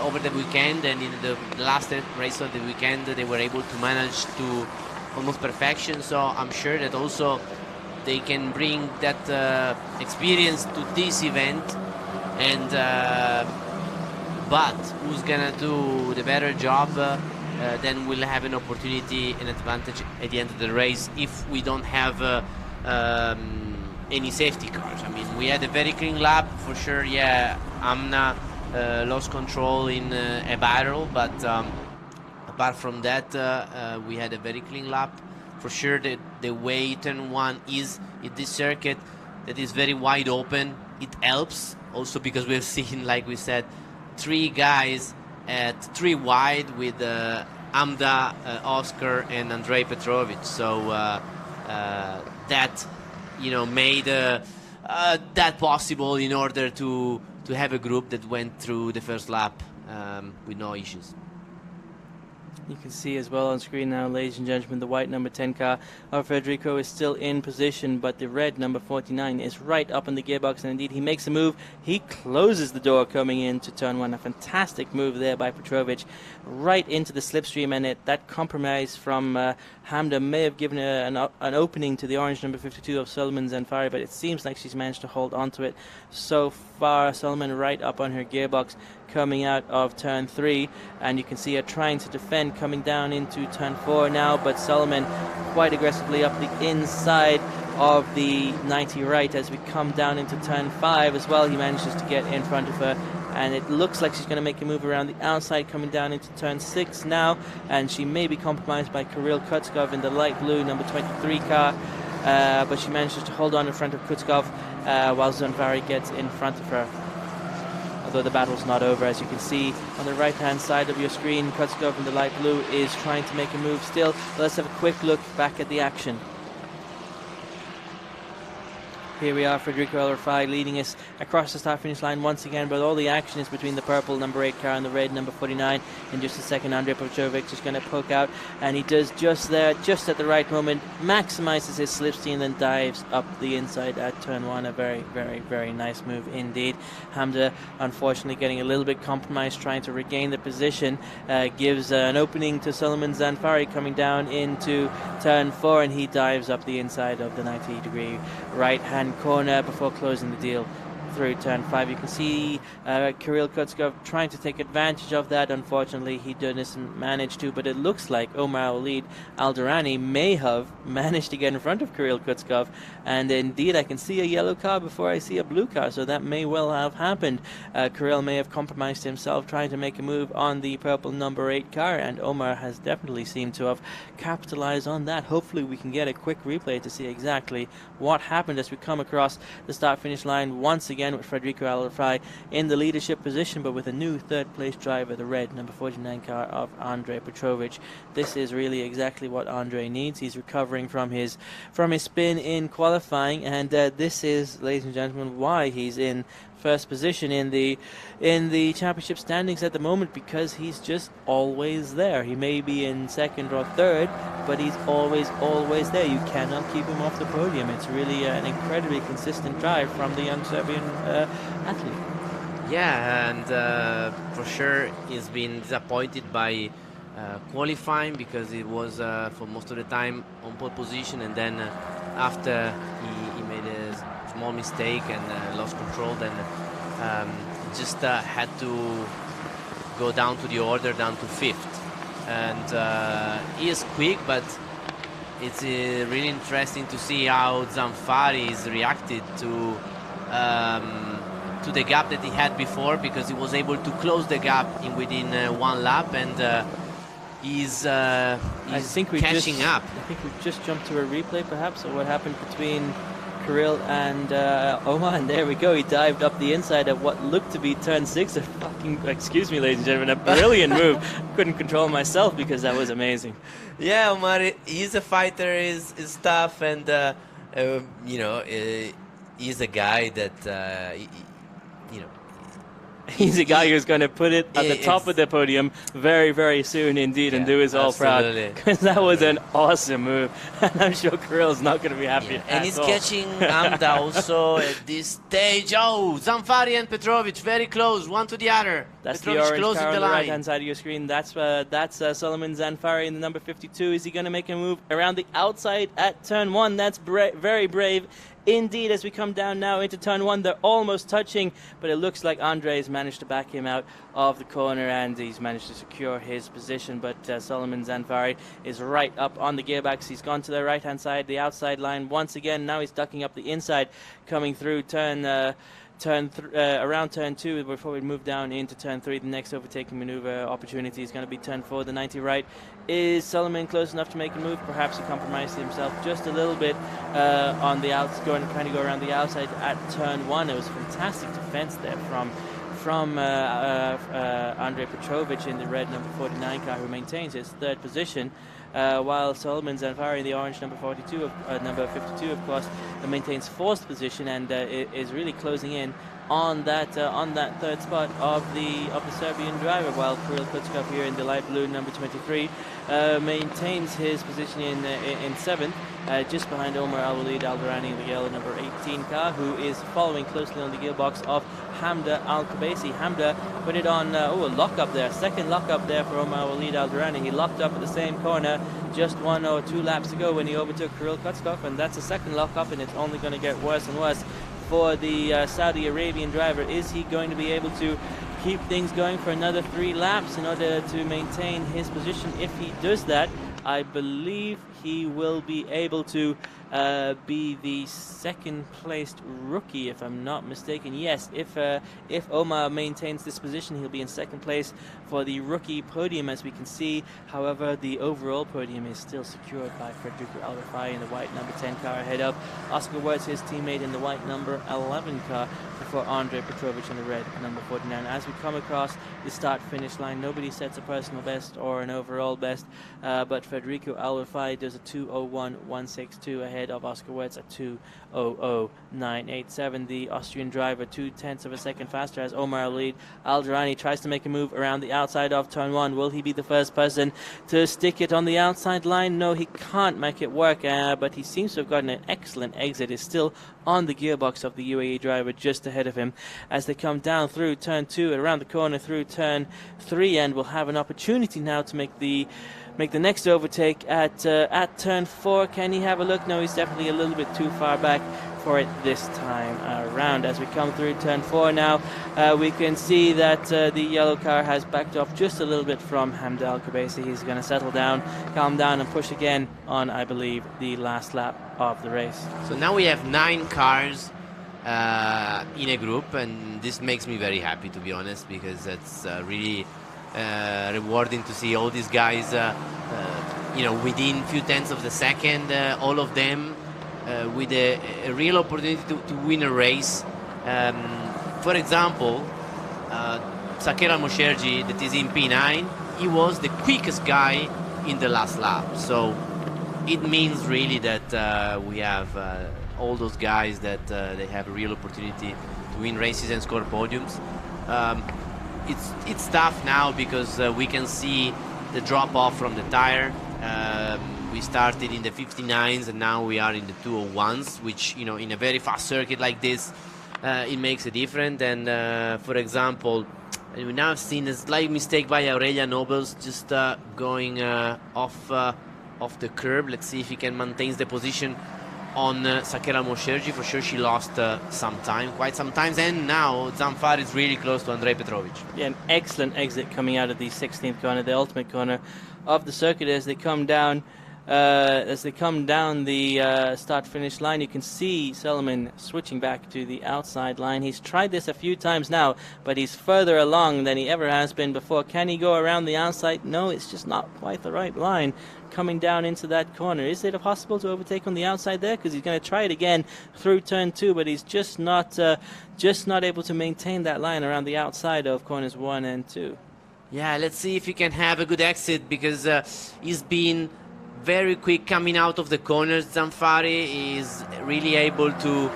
over the weekend, and in the last race of the weekend they were able to manage to almost perfection. So I'm sure that also they can bring that experience to this event, and but who's gonna do the better job then we'll have an opportunity, an advantage at the end of the race if we don't have any safety cars. I mean, we had a very clean lap for sure. Yeah, Amna lost control in a barrel, but apart from that, we had a very clean lap. For sure, the way turn 1 is in this circuit that is very wide open, it helps also because we've seen, like we said, 3 guys at 3 wide with Amda, Oscar, and Andrei Petrovic. So that, you know, made that possible in order to have a group that went through the first lap with no issues. You can see as well on screen now, ladies and gentlemen, the white number 10 car of Federico is still in position, but the red number 49 is right up in the gearbox, and indeed he makes a move. He closes the door coming into turn 1. A fantastic move there by Petrovic, right into the slipstream, and that compromise from Hamda may have given an opening to the orange number 52 of Solomon Zanfari, but it seems like she's managed to hold on to it so far. Solomon right up on her gearbox coming out of turn 3, and you can see her trying to defend coming down into turn 4 now, but Solomon quite aggressively up the inside of the 90 right as we come down into turn 5 as well. He manages to get in front of her, and it looks like she's going to make a move around the outside coming down into turn 6 now, and she may be compromised by Kirill Kutskov in the light blue number 23 car, but she manages to hold on in front of Kutskov while Zanfari gets in front of her. Although the battle's not over, as you can see on the right-hand side of your screen, Kutskov in the light blue is trying to make a move still. Let's have a quick look back at the action. Here we are, Federico El-Rafai leading us across the start-finish line once again, but all the action is between the purple number 8 car and the red number 49. In just a second, Andrei Petrovic is going to poke out, and he does just there, just at the right moment, maximizes his slipstream, then dives up the inside at turn 1. A very, very, very nice move indeed. Hamda, unfortunately, getting a little bit compromised, trying to regain the position, gives an opening to Solomon Zanfari coming down into turn 4, and he dives up the inside of the 90-degree right-hand corner before closing the deal through turn 5. You can see Kirill Kutskov trying to take advantage of that. Unfortunately, he doesn't manage to, but it looks like Omar Walid Alderani may have managed to get in front of Kirill Kutskov, and indeed I can see a yellow car before I see a blue car, so that may well have happened. Kirill may have compromised himself trying to make a move on the purple number 8 car, and Omar has definitely seemed to have capitalized on that. Hopefully we can get a quick replay to see exactly what happened as we come across the start-finish line once again with Federico Alderani in the leadership position, but with a new third-place driver, the red number 49 car of Andrei Petrovic. This is really exactly what Andrei needs. He's recovering from his spin in qualifying, and this is, ladies and gentlemen, why he's in first position in the championship standings at the moment, because he's just always there. He may be in second or third, but he's always there. You cannot keep him off the podium. It's really an incredibly consistent drive from the young Serbian athlete. Yeah, and for sure he's been disappointed by qualifying, because he was for most of the time on pole position, and then after he made a small mistake and lost control, then just had to go down to the order, down to 5th. And he is quick, but it's really interesting to see how Zanfari is reacted to the gap that he had before, because he was able to close the gap within 1 lap, and he's catching up. I think we've just jumped to a replay perhaps of what happened between Kirill and Omar, and there we go. He dived up the inside of what looked to be turn 6. Excuse me, ladies and gentlemen, a brilliant move. Couldn't control myself because that was amazing. Yeah, Omar, he's a fighter, is tough, and you know, he's a guy that he's a guy who's going to put it at the top of the podium very, very soon indeed, and do us all proud, because that was an awesome move. And I'm sure Kirill's not going to be happy and he's catching Amda also at this stage. Oh, Zanfari and Petrovic very close, one to the other. That's Petrovic the orange car on the line. right-hand side of your screen. That's Solomon Zanfari in the number 52. Is he going to make a move around the outside at turn 1? That's very brave indeed. As we come down now into turn 1, they're almost touching, but it looks like Andrei's managed to back him out of the corner, and he's managed to secure his position. But Solomon Zanfari is right up on the gearbox. He's gone to the right-hand side, the outside line once again. Now he's ducking up the inside, coming through around turn 2 before we move down into turn 3. The next overtaking maneuver opportunity is going to be turn 4, the 90 right. Is Solomon close enough to make a move? Perhaps he compromised himself just a little bit on the trying to go around the outside at turn 1. It was fantastic defense there from Andrei Petrovic in the red number 49 car, who maintains his third position, while Solomon Zanfari in the orange number 52 number 52 of course maintains 4th position, and is really closing in on that third spot of the Serbian driver, while Kirill Kutskov here in the light blue number 23 maintains his position in 7th, just behind Omar Al-Walid Alderani in the yellow number 18 car, who is following closely on the gearbox of Hamda Al-Khabaisi. Hamda put it on a lock-up there, second lock-up there for Omar Al-Walid Alderani. He locked up at the same corner just 1 or 2 laps ago when he overtook Kirill Kutskov, and that's a second lock-up, and it's only going to get worse and worse for the Saudi Arabian driver. Is he going to be able to keep things going for another 3 laps in order to maintain his position? If he does that, I believe he will be able to be the second-placed rookie, if I'm not mistaken. Yes, if Omar maintains this position, he'll be in second place for the rookie podium, as we can see. However, the overall podium is still secured by Federico Alderani in the white number 10 car, ahead of Oscar Wirtz, his teammate, in the white number 11 car, before Andrei Petrovic in the red number 49. As we come across the start-finish line, nobody sets a personal best or an overall best, but Federico Alderani does a 2:01.162 ahead of Oscar Wirtz at 2:00.987. The Austrian driver 0.2 of a second faster, as Omar Al-Walid Alderani tries to make a move around the outside of turn 1. Will he be the first person to stick it on the outside line? No, he can't make it work, but he seems to have gotten an excellent exit. Is still on the gearbox of the UAE driver just ahead of him as they come down through turn 2 and around the corner through turn 3, and will have an opportunity now to make the make the next overtake at turn 4. Can he have a look? No, he's definitely a little bit too far back for it this time around. As we come through turn 4 now, we can see that the yellow car has backed off just a little bit from Hamda Al-Khabaisi. He's going to settle down, calm down, and push again on, I believe, the last lap of the race. So now we have 9 cars in a group, and this makes me very happy, to be honest, because it's really rewarding to see all these guys, within few tenths of the second, all of them with a real opportunity to win a race. For example, Saker Al-Mosherji, that is in P9, he was the quickest guy in the last lap. So it means really that we have all those guys that they have a real opportunity to win races and score podiums. It's tough now because we can see the drop off from the tire. We started in the 59s and now we are in the 201s, which, in a very fast circuit like this, it makes a difference. And for example, we now have seen a slight mistake by Aurelia Nobles, just going off the curb. Let's see if he can maintain the position on Saker Al-Mosherji. For sure she lost quite some time, and now Zamfar is really close to Andrei Petrovic. Yeah, an excellent exit coming out of the 16th corner, the ultimate corner of the circuit. As they come down the start-finish line, you can see Solomon switching back to the outside line. He's tried this a few times now, but he's further along than he ever has been before. Can he go around the outside? No, it's just not quite the right line coming down into that corner. Is it possible to overtake on the outside there? Because he's going to try it again through turn 2, but he's just not able to maintain that line around the outside of corners 1 and 2. Yeah, let's see if he can have a good exit, because he's been very quick coming out of the corners. Zamfari is really able to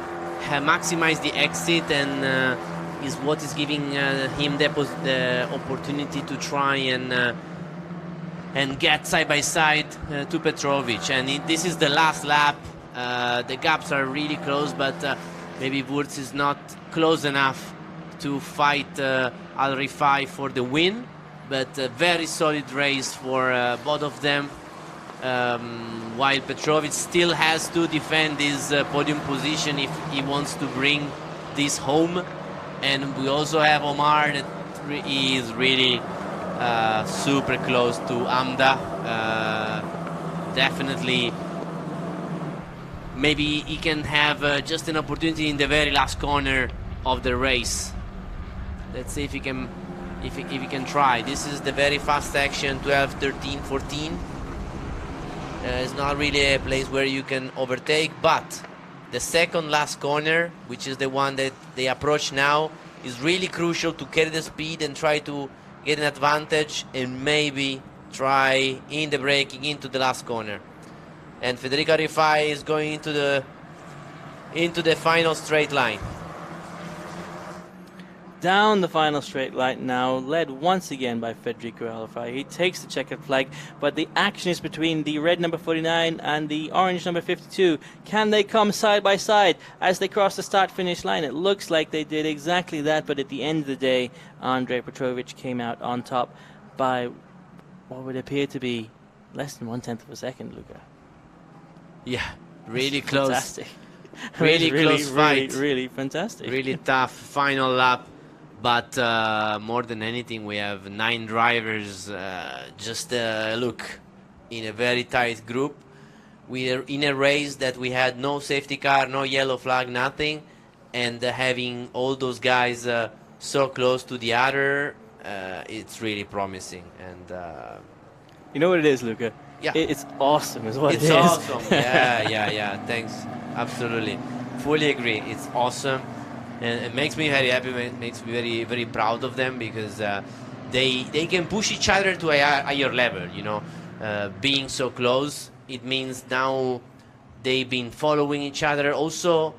maximize the exit, and is what is giving him the opportunity to try and get side by side to Petrovic. And this is the last lap. The gaps are really close, but maybe Wurz is not close enough to fight Al Rifai for the win. But a very solid race for both of them. While Petrovic still has to defend his podium position if he wants to bring this home. And we also have Omar that is really super close to Amda. Definitely, maybe he can have just an opportunity in the very last corner of the race. Let's see if he can try. This is the very fast section, 12, 13, 14. It's not really a place where you can overtake, but the second last corner, which is the one that they approach now, is really crucial to carry the speed and try to get an advantage and maybe try in the braking into the last corner. And Federico Rifai is going into the final straight line. Down the final straight line now, led once again by Federico Rifai. He takes the checkered flag, but the action is between the red number 49 and the orange number 52. Can they come side by side as they cross the start-finish line? It looks like they did exactly that, but at the end of the day, Andrei Petrovic came out on top by what would appear to be less than 1/10 of a second, Luca. Yeah, really close. Fantastic. Really close fight. Really fantastic. Really tough final lap. But more than anything, we have 9 drivers. Just look, in a very tight group. We are in a race that we had no safety car, no yellow flag, nothing. And having all those guys so close to the other, it's really promising. And you know what it is, Luca? Yeah. It's awesome is what it is. It's awesome. Yeah. Thanks. Absolutely. Fully agree. It's awesome. And it makes me very happy. It makes me very, very proud of them, because they can push each other to a higher level. Being so close, it means now they've been following each other, also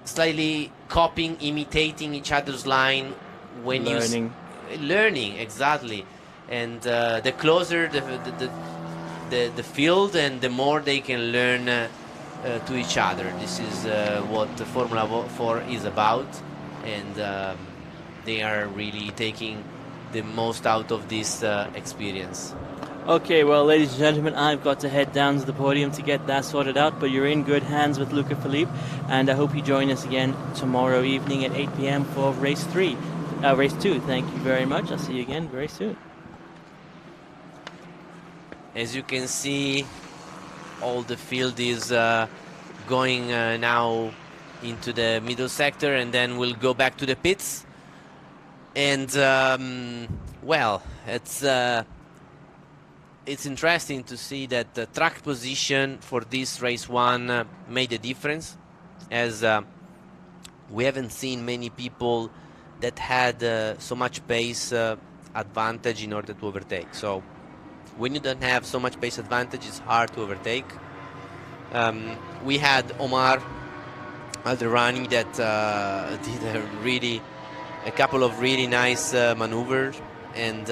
slightly copying, imitating each other's line when learning exactly. And the closer the field, and the more they can learn. To each other. This is what the Formula 4 is about, and they are really taking the most out of this experience. Okay, well, ladies and gentlemen, I've got to head down to the podium to get that sorted out, but you're in good hands with Luca Philippe, and I hope you join us again tomorrow evening at 8 p.m. for race 2. Thank you very much. I'll see you again very soon. As you can see, all the field is going now into the middle sector, and then we'll go back to the pits. And well, it's interesting to see that the track position for this race 1 made a difference, as we haven't seen many people that had so much pace advantage in order to overtake. So when you don't have so much pace advantage, it's hard to overtake. We had Omar Alderani that did a couple of really nice maneuvers, and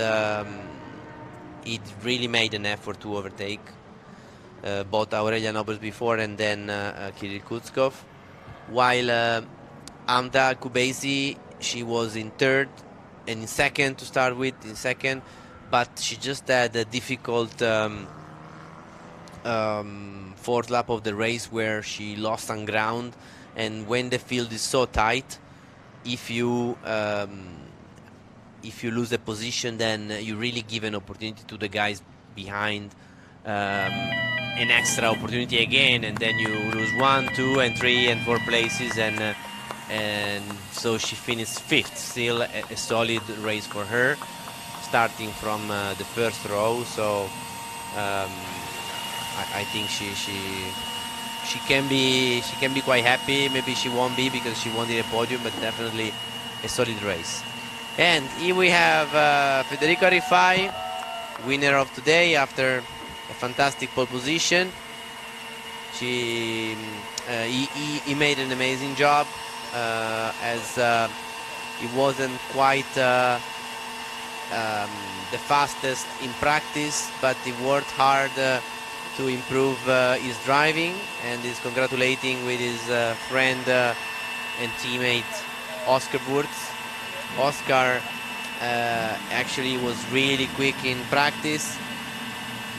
it really made an effort to overtake both Aurelia Nobles before and then Kirill Kutskov. While Amda Kubeisi, she was in third and in second to start with, but she just had a difficult fourth lap of the race where she lost some ground. And when the field is so tight, if you lose a position, then you really give an opportunity to the guys behind, an extra opportunity again, and then you lose 1, 2, and 3, and 4 places, and so she finished 5th. Still a solid race for her, starting from the first row. So I think she can be quite happy. Maybe she won't be because she won the podium, but definitely a solid race. And here we have Federico Arifai, winner of today after a fantastic pole position. He made an amazing job, as he wasn't quite the fastest in practice, but he worked hard to improve his driving, and is congratulating with his friend and teammate Oscar Wurz. Oscar actually was really quick in practice.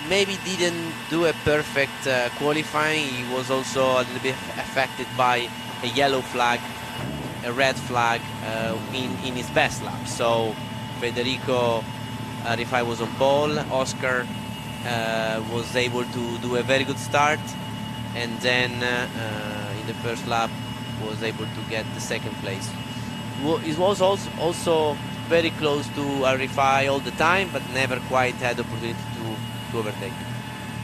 Maybe didn't do a perfect qualifying. He was also a little bit affected by a yellow flag, a red flag in his best lap. So Federico Arifai was on pole. Oscar was able to do a very good start, and then in the first lap was able to get the second place. It was also very close to Arifai all the time, but never quite had the opportunity to overtake.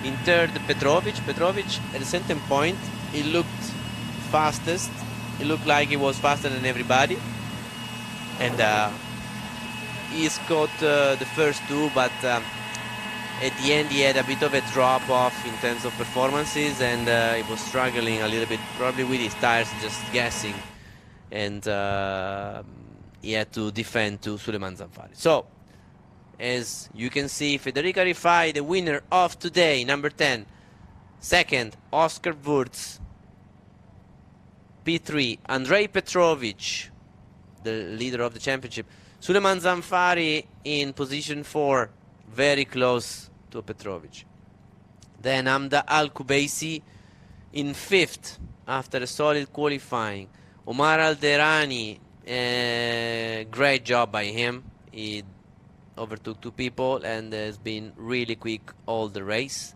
In third, Petrovic. Petrovic, at a certain point, he looked fastest. It looked like he was faster than everybody, and he's caught the first 2, but at the end he had a bit of a drop off in terms of performances, and he was struggling a little bit, probably with his tires, just guessing, and he had to defend to Suleiman Zanfari. So, as you can see, Federico Arifai, the winner of today, number 10. Second, Oscar Wurz. P3, Andrei Petrovic, the leader of the championship. Suleiman Zanfari in position 4, very close to Petrovic. Then Amda Al-Kubeisi in 5th after a solid qualifying. Omar Alderani, great job by him. He overtook 2 people and has been really quick all the race.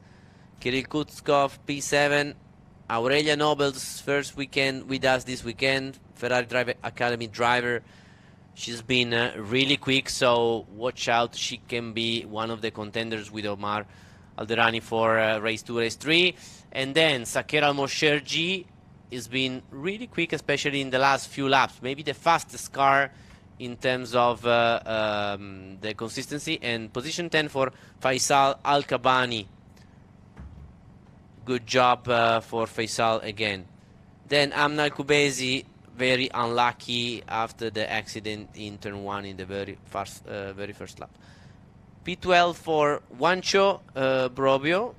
Kirill Kutskov, P7. Aurelia Nobel's first weekend with us this weekend. Ferrari Driver Academy driver. She's been really quick, so watch out. She can be one of the contenders with Omar Alderani for race 2, race 3. And then Saker Al-Mosherji has been really quick, especially in the last few laps. Maybe the fastest car in terms of the consistency. And position 10 for Faisal Al-Kabani. Good job for Faisal again. Then Amna Al-Kubezi, very unlucky after the accident in turn 1 in the very first lap. P12 for Juancho Brobio,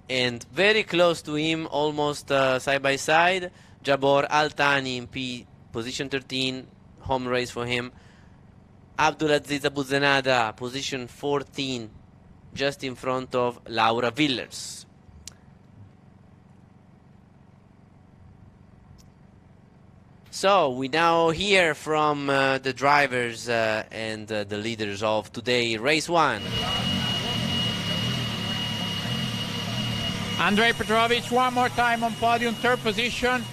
and very close to him, almost side by side, Jabor Altani in position 13, home race for him. Abdulaziz Abuzenada, position 14, just in front of Laura Villers. So we now hear from the drivers and the leaders of today, race 1. Andrei Petrovic, one more time on podium, third position.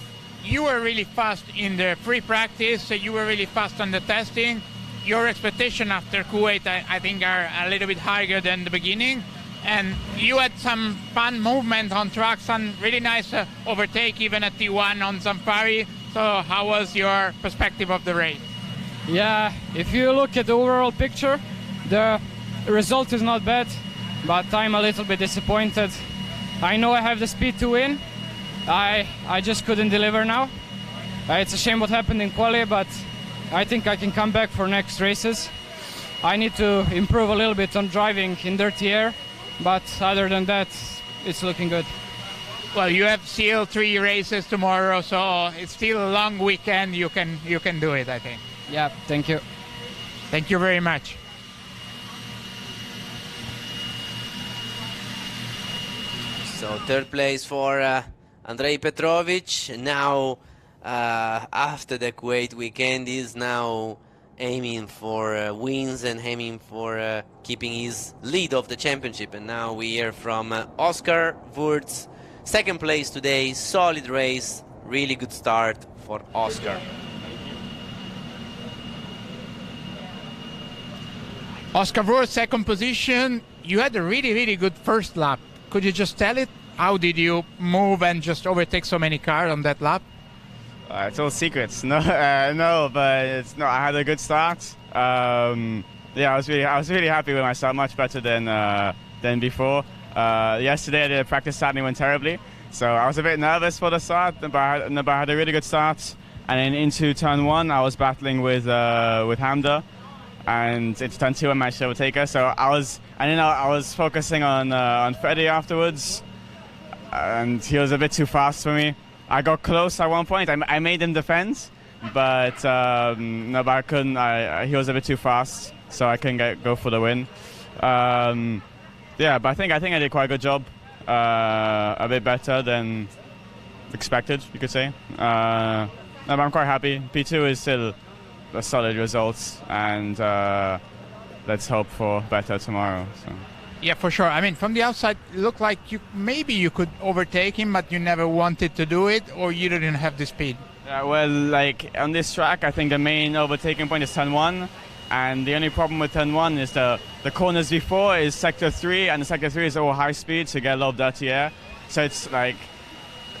You were really fast in the free practice. You were really fast on the testing. Your expectation after Kuwait, I think, are a little bit higher than the beginning. And you had some fun movement on track, some really nice overtake even at T1 on Zampari. So how was your perspective of the race? Yeah, if you look at the overall picture, the result is not bad, but I'm a little bit disappointed. I know I have the speed to win. I just couldn't deliver now. It's a shame what happened in quali, but I think I can come back for next races. I need to improve a little bit on driving in dirty air, but other than that, it's looking good. Well, you have still 3 races tomorrow, so it's still a long weekend. You can do it, I think. Yeah, thank you. Thank you very much. So third place for Andrei Petrovic. Now, after the Kuwait weekend, he's now aiming for wins and aiming for keeping his lead of the championship. And now we hear from Oscar Wurz. Second place today, solid race, really good start for Oscar. Oscar Wurz, second position. You had a really, really good first lap. Could you just tell it? How did you move and just overtake so many cars on that lap? It's all secrets. No, no, but it's no. I had a good start. Yeah, I was really happy with my start, much better than before. Yesterday I did a practice start and it went terribly, so I was a bit nervous for the start, but I had a really good start. And then into turn 1, I was battling with Hamda, and into turn 2 I managed to overtake her. So I was focusing on Freddie afterwards, and he was a bit too fast for me. I got close at one point. I made him defend, but no, but I couldn't. He was a bit too fast, so I couldn't go for the win. Yeah, but I think I did quite a good job. A bit better than expected, you could say. No, but I'm quite happy. P2 is still a solid result, and let's hope for better tomorrow. So. Yeah, for sure. I mean, from the outside, it looked like maybe you could overtake him, but you never wanted to do it, or you didn't have the speed. Yeah, well, like on this track, I think the main overtaking point is turn 1, and the only problem with turn 1 is the corners before is sector 3, and the sector 3 is all high speed, so you get a lot of dirty air. So it's like,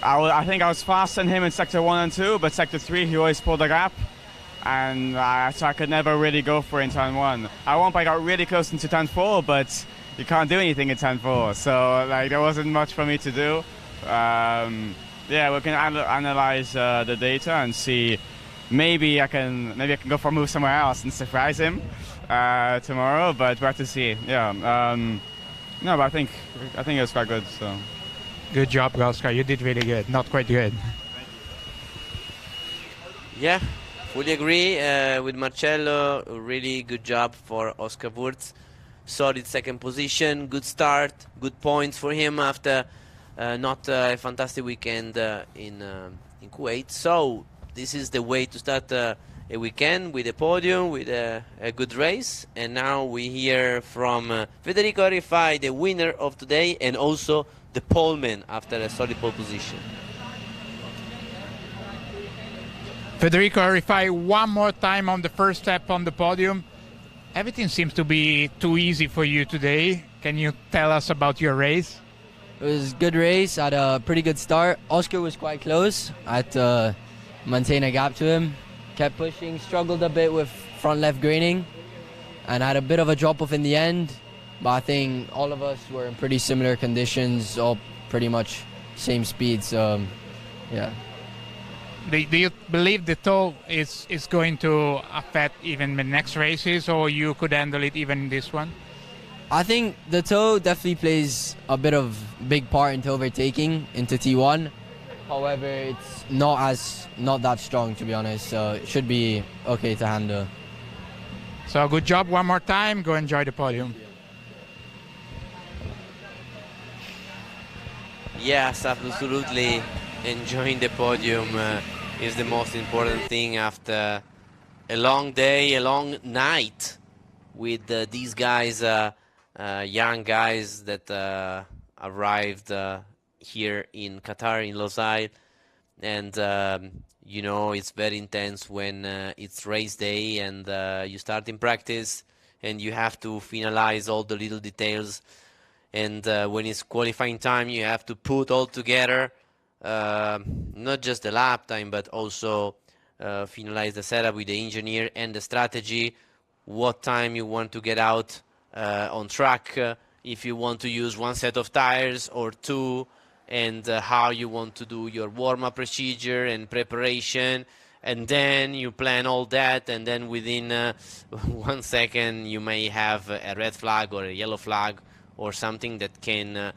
I think I was faster than him in sector 1 and 2, but sector 3 he always pulled the gap, and so I could never really go for it in turn 1. I got really close into turn 4, but you can't do anything in turn 4, so like there wasn't much for me to do. Yeah, we can analyze the data and see. Maybe I can go for a move somewhere else and surprise him tomorrow, but we'll have to see. Yeah, no, but I think it was quite good. So good job, Oscar. You did really good. Not quite good. Yeah, fully agree with Marcello. Really good job for Oscar Wurz. Solid second position, good start, good points for him after not a fantastic weekend in Kuwait. So this is the way to start a weekend with a podium, with a good race. And now we hear from Federico Arifai, the winner of today, and also the poleman after a solid pole position. Federico Arifai, one more time on the first step on the podium. Everything seems to be too easy for you today. Can you tell us about your race? It was a good race. I had a pretty good start. Oscar was quite close. I had to maintain a gap to him. Kept pushing, struggled a bit with front left graining, and had a bit of a drop off in the end. But I think all of us were in pretty similar conditions, all pretty much same speed. So, yeah. Do you believe the tow is going to affect even the next races, or you could handle it even this one? I think the tow definitely plays a bit of big part into overtaking into T1. However, it's not that strong, to be honest, so it should be okay to handle. So good job one more time. Go enjoy the podium. Yes, absolutely. Enjoying the podium is the most important thing after a long day, a long night with these guys, young guys that arrived here in Qatar, in Losail. And you know, it's very intense when it's race day and you start in practice and you have to finalize all the little details. And when it's qualifying time, you have to put all together, not just the lap time, but also finalize the setup with the engineer and the strategy, what time you want to get out on track, if you want to use one set of tires or two, and how you want to do your warm-up procedure and preparation. And then you plan all that, and then within 1 second you may have a red flag or a yellow flag or something that can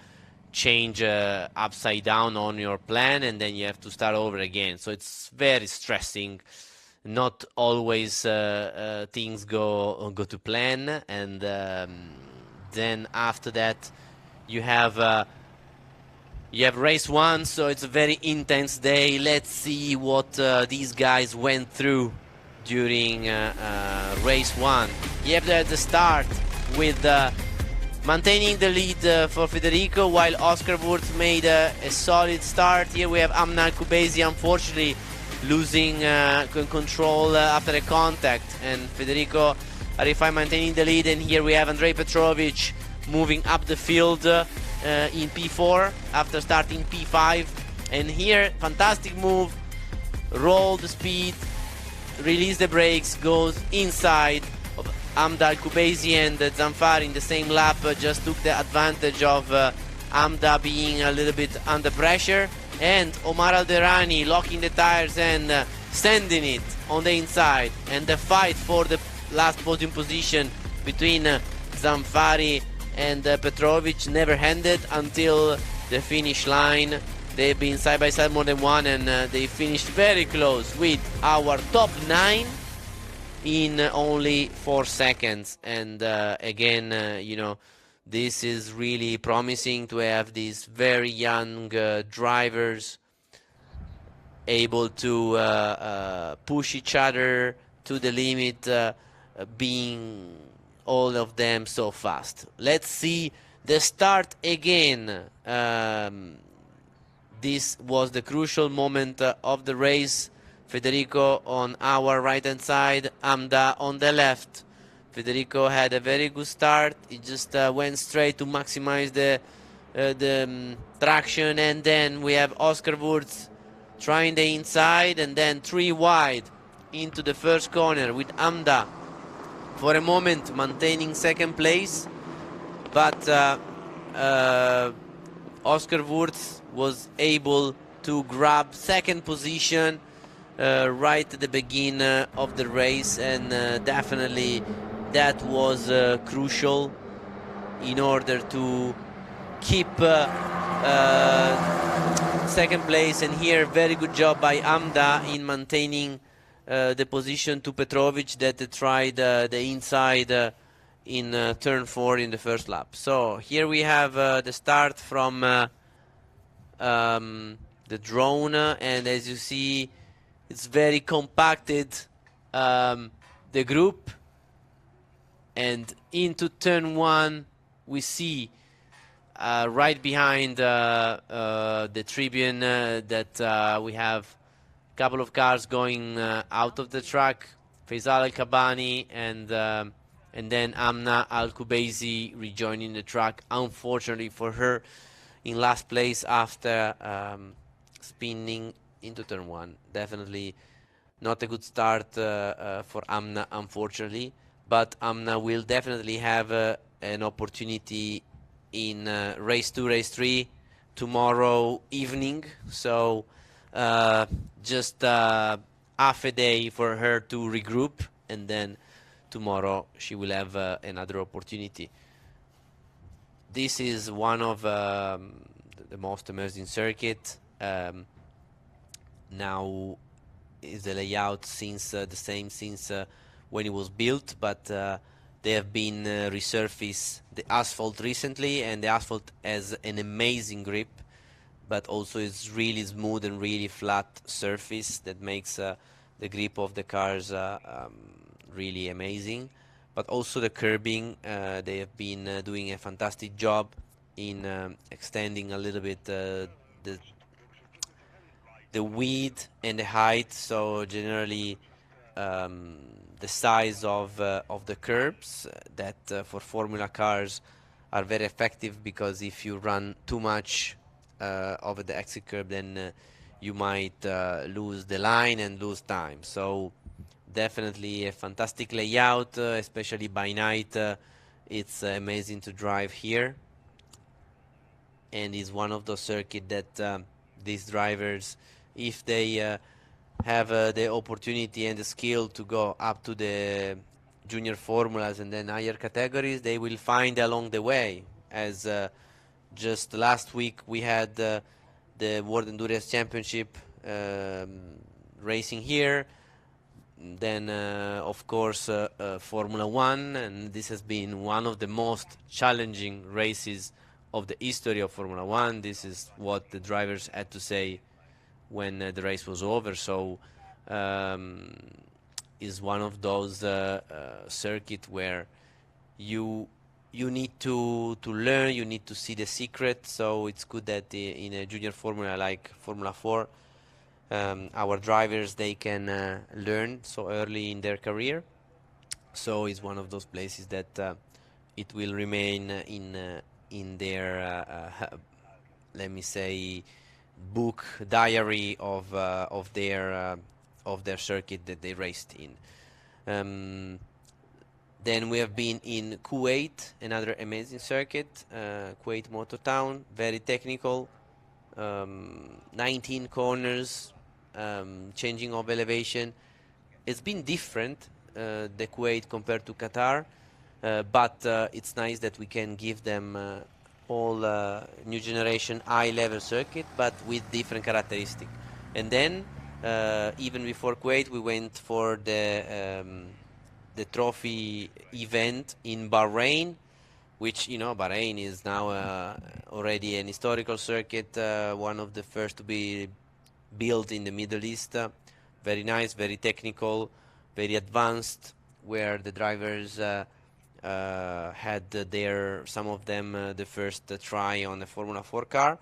change upside down on your plan, and then you have to start over again. So it's very stressing. Not always things go to plan, and then after that you have race one, so it's a very intense day. Let's see what these guys went through during race one. You have the start with maintaining the lead for Federico, while Oscar Wurz made a solid start. Here we have Amna Al-Kubaisi, unfortunately losing control after a contact, and Federico Arifai maintaining the lead. And here we have Andrei Petrovic moving up the field in P4 after starting P5. And here, fantastic move, roll the speed, release the brakes, goes inside of Amda Al-Kubaisi, and Zanfar in the same lap just took the advantage of Amda being a little bit under pressure, and Omar Alderani locking the tires and sending it on the inside. And the fight for the last podium position between Zanfari and Petrovic never ended until the finish line. They've been side by side more than one, and they finished very close with our top 9 in only 4 seconds. And again, you know, this is really promising to have these very young drivers able to push each other to the limit, being all of them so fast. Let's see the start again. This was the crucial moment of the race. Federico on our right hand side, Amda on the left. Federico had a very good start. He just went straight to maximize the traction, and then we have Oscar Wurz trying the inside, and then 3 wide into the first corner with Amda for a moment maintaining second place, but Oscar Wurz was able to grab second position right at the beginning of the race, and definitely that was crucial in order to keep second place. And here, very good job by Amda in maintaining the position to Petrovic that tried the inside in turn 4 in the first lap. So here we have the start from the drone, and as you see, it's very compacted, the group. And into turn 1 we see right behind the tribune that we have a couple of cars going out of the track, Faisal Al-Kabani and then Amna Al-Kubaisi rejoining the track, unfortunately for her, in last place after spinning into turn 1. Definitely not a good start for Amna, unfortunately, but Amna will definitely have an opportunity in race 2, race 3 tomorrow evening. So just half a day for her to regroup, and then tomorrow she will have another opportunity. This is one of the most amazing circuit. Now is the layout since the same since when it was built, but they have been resurfaced the asphalt recently, and the asphalt has an amazing grip. but also it's really smooth and really flat surface that makes the grip of the cars really amazing. But also the curbing, they have been doing a fantastic job in extending a little bit the width and the height. So generally the size of the curbs that for Formula cars are very effective, because if you run too much over the exit curb, then you might lose the line and lose time. So definitely a fantastic layout, especially by night. It's amazing to drive here, and is one of those circuits that these drivers, if they have the opportunity and the skill to go up to the junior formulas and then higher categories, they will find along the way. As just last week we had the World Endurance Championship racing here, then of course Formula 1, and this has been one of the most challenging races of the history of Formula 1. This is what the drivers had to say when the race was over. So is one of those circuits where you need to learn, you need to see the secret. So it's good that in a junior formula like Formula 4, our drivers, they can learn so early in their career. So it's one of those places that it will remain in their let me say book diary of their circuit that they raced in. Then we have been in Kuwait, another amazing circuit, Kuwait Motor Town, very technical, 19 corners, changing of elevation. It's been different, the Kuwait compared to Qatar, but it's nice that we can give them all new generation high-level circuit, but with different characteristics. And then, even before Kuwait, we went for the trophy event in Bahrain, which, you know, Bahrain is now already an historical circuit, one of the first to be built in the Middle East. Very nice, very technical, very advanced, where the drivers had some of them the first try on a Formula 4 car.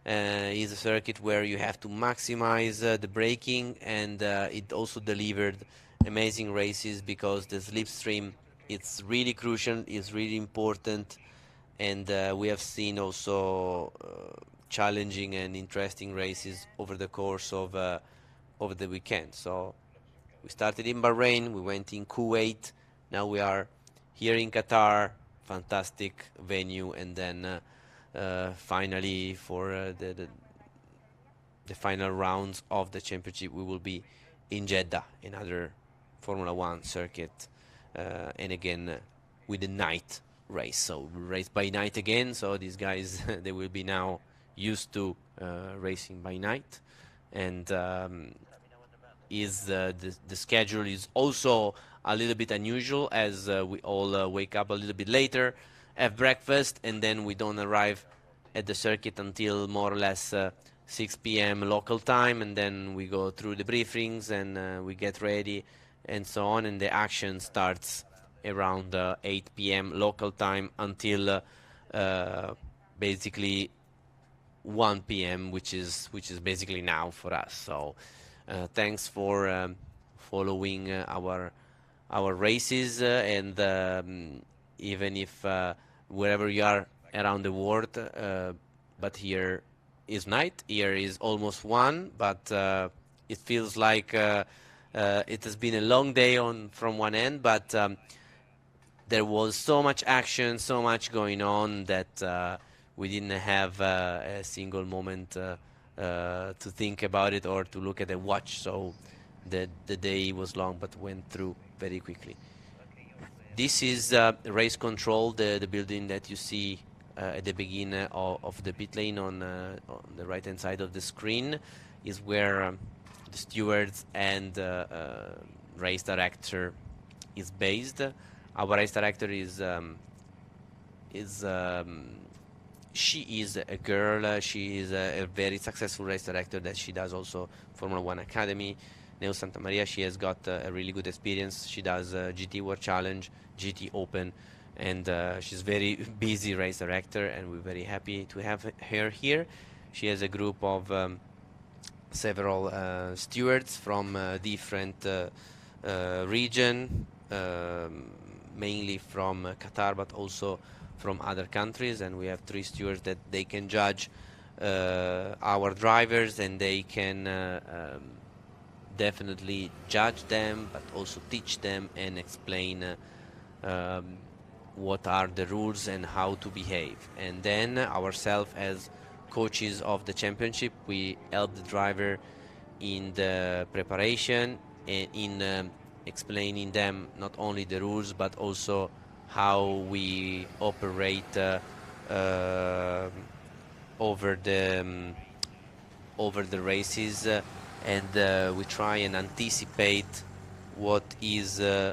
Is a circuit where you have to maximize the braking, and it also delivered amazing races, because the slipstream, it's really crucial, it's really important, and we have seen also challenging and interesting races over the course of the weekend. So we started in Bahrain, we went in Kuwait, now we are here in Qatar, fantastic venue, and then finally for the final rounds of the championship we will be in Jeddah, another Formula 1 circuit, and again with the night race. So we race by night again, so these guys they will be now used to racing by night, and the schedule is also a little bit unusual, as we all wake up a little bit later, have breakfast, and then we don't arrive at the circuit until more or less 6 p.m. local time, and then we go through the briefings and we get ready and so on, and the action starts around 8 p.m. local time until basically 1 p.m., which is basically now for us. So thanks for following our races, and even if wherever you are around the world, but here is night, here is almost 1, but it feels like it has been a long day from one end, but there was so much action, so much going on, that we didn't have a single moment to think about it or to look at the watch. So the day was long, but went through very quickly. This is race control, the building that you see at the beginning of the pit lane on the right hand side of the screen, is where the stewards and race director is based. Our race director is she is a girl. She is a very successful race director that she does also Formula 1 Academy. Neo Santa Maria, she has got a really good experience. She does GT World Challenge, GT Open, and she's very busy race director, and we're very happy to have her here. She has a group of several stewards from different region, mainly from Qatar, but also from other countries, and we have 3 stewards that they can judge our drivers, and they can definitely judge them, but also teach them and explain what are the rules and how to behave. And then ourselves as coaches of the championship, we help the driver in the preparation and in explaining them not only the rules but also how we operate over the races, and we try and anticipate what is the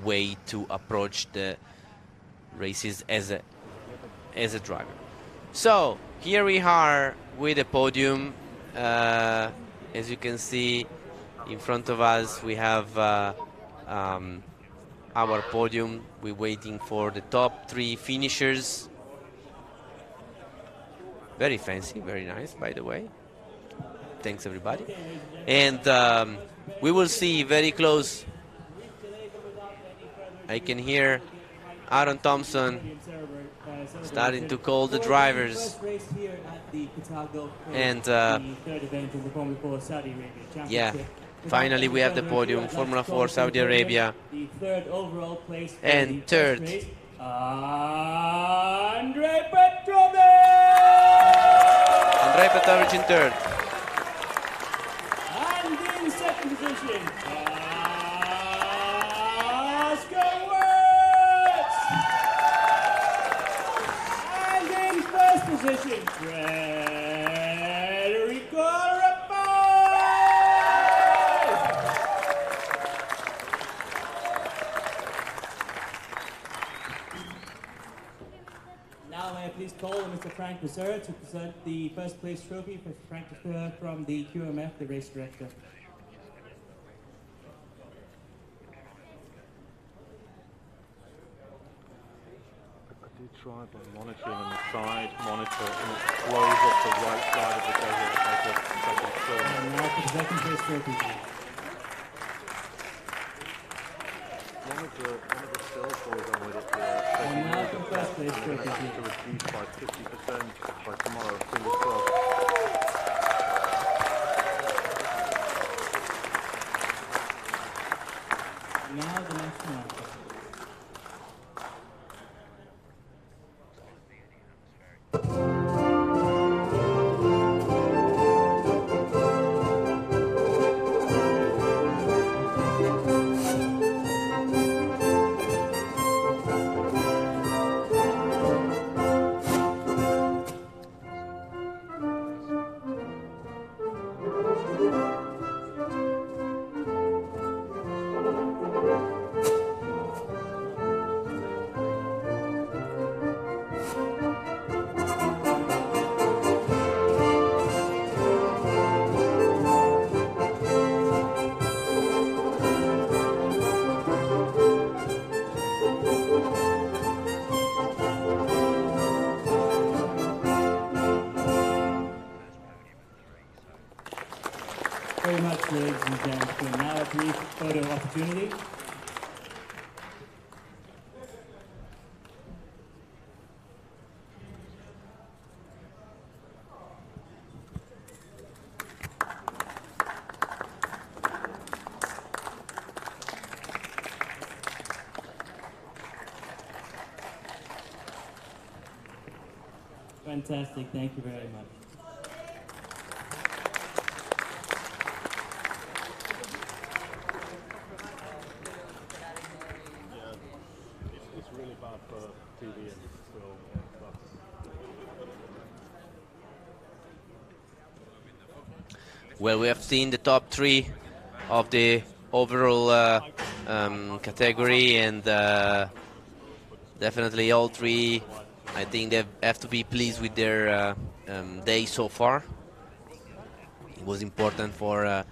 way to approach the races as a driver. So here we are with the podium. As you can see in front of us, we have our podium. We're waiting for the top 3 finishers. Very fancy, very nice, by the way. Thanks, everybody. And we will see very close. I can hear Aaron Thompson starting to call the drivers. And yeah, finally we have the podium. Formula 4 Saudi Arabia. And third, Andrei Petrovic in third. And in second position, and in first position, Federico Now may I please call on Mr. Frank Becerra to present the first place trophy for Frank Becerra from the QMF, the race director. Try by monitoring on the side, monitor, and it flows off the right side of the desert like a second floor. And now for the second place trophy. One of the sales boys I'm with it and now for the first place trophy. to reduce by 50% by tomorrow, fingers crossed. Now the next one. Very much, ladies and gentlemen. Now a brief photo opportunity. Fantastic, thank you very much. Well, we have seen the top 3 of the overall category, and Definitely all three, I think they have to be pleased with their day so far. It was important for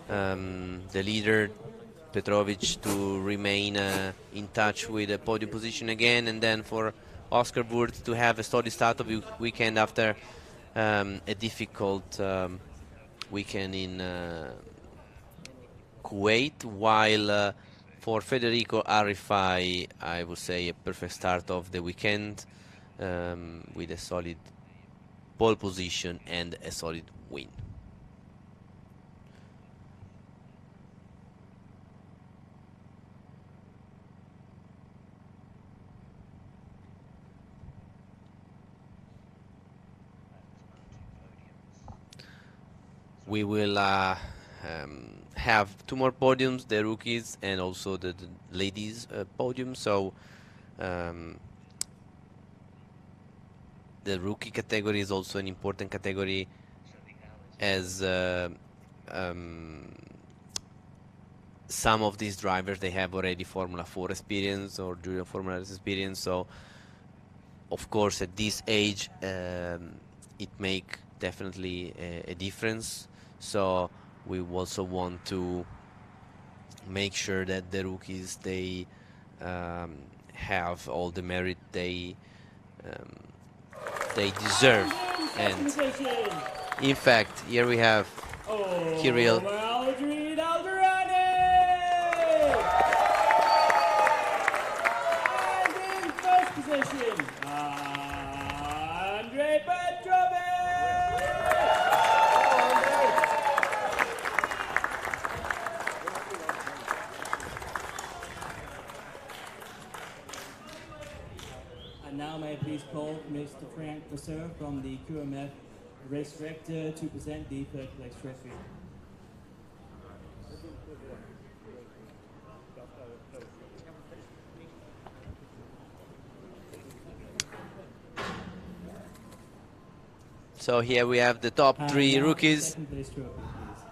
the leader, Petrovic, to remain in touch with the podium position again, and then for Oscar Wurth to have a solid start of the weekend after a difficult weekend in Kuwait, while for Federico Arifai, I would say a perfect start of the weekend with a solid pole position and a solid win. We will have two more podiums, the rookies and also the ladies podium. So the rookie category is also an important category, as some of these drivers, they have already Formula 4 experience or Junior Formula experience. So of course at this age it make definitely a difference. So we also want to make sure that the rookies, they have all the merit they deserve. And in fact, here we have Kirill. And in first position, Andrei Petrovic. And now may I please call Mr. Frank Vasseur from the QMF race director to present the third place trophy. So here we have the top three rookies. Second place trophy, please.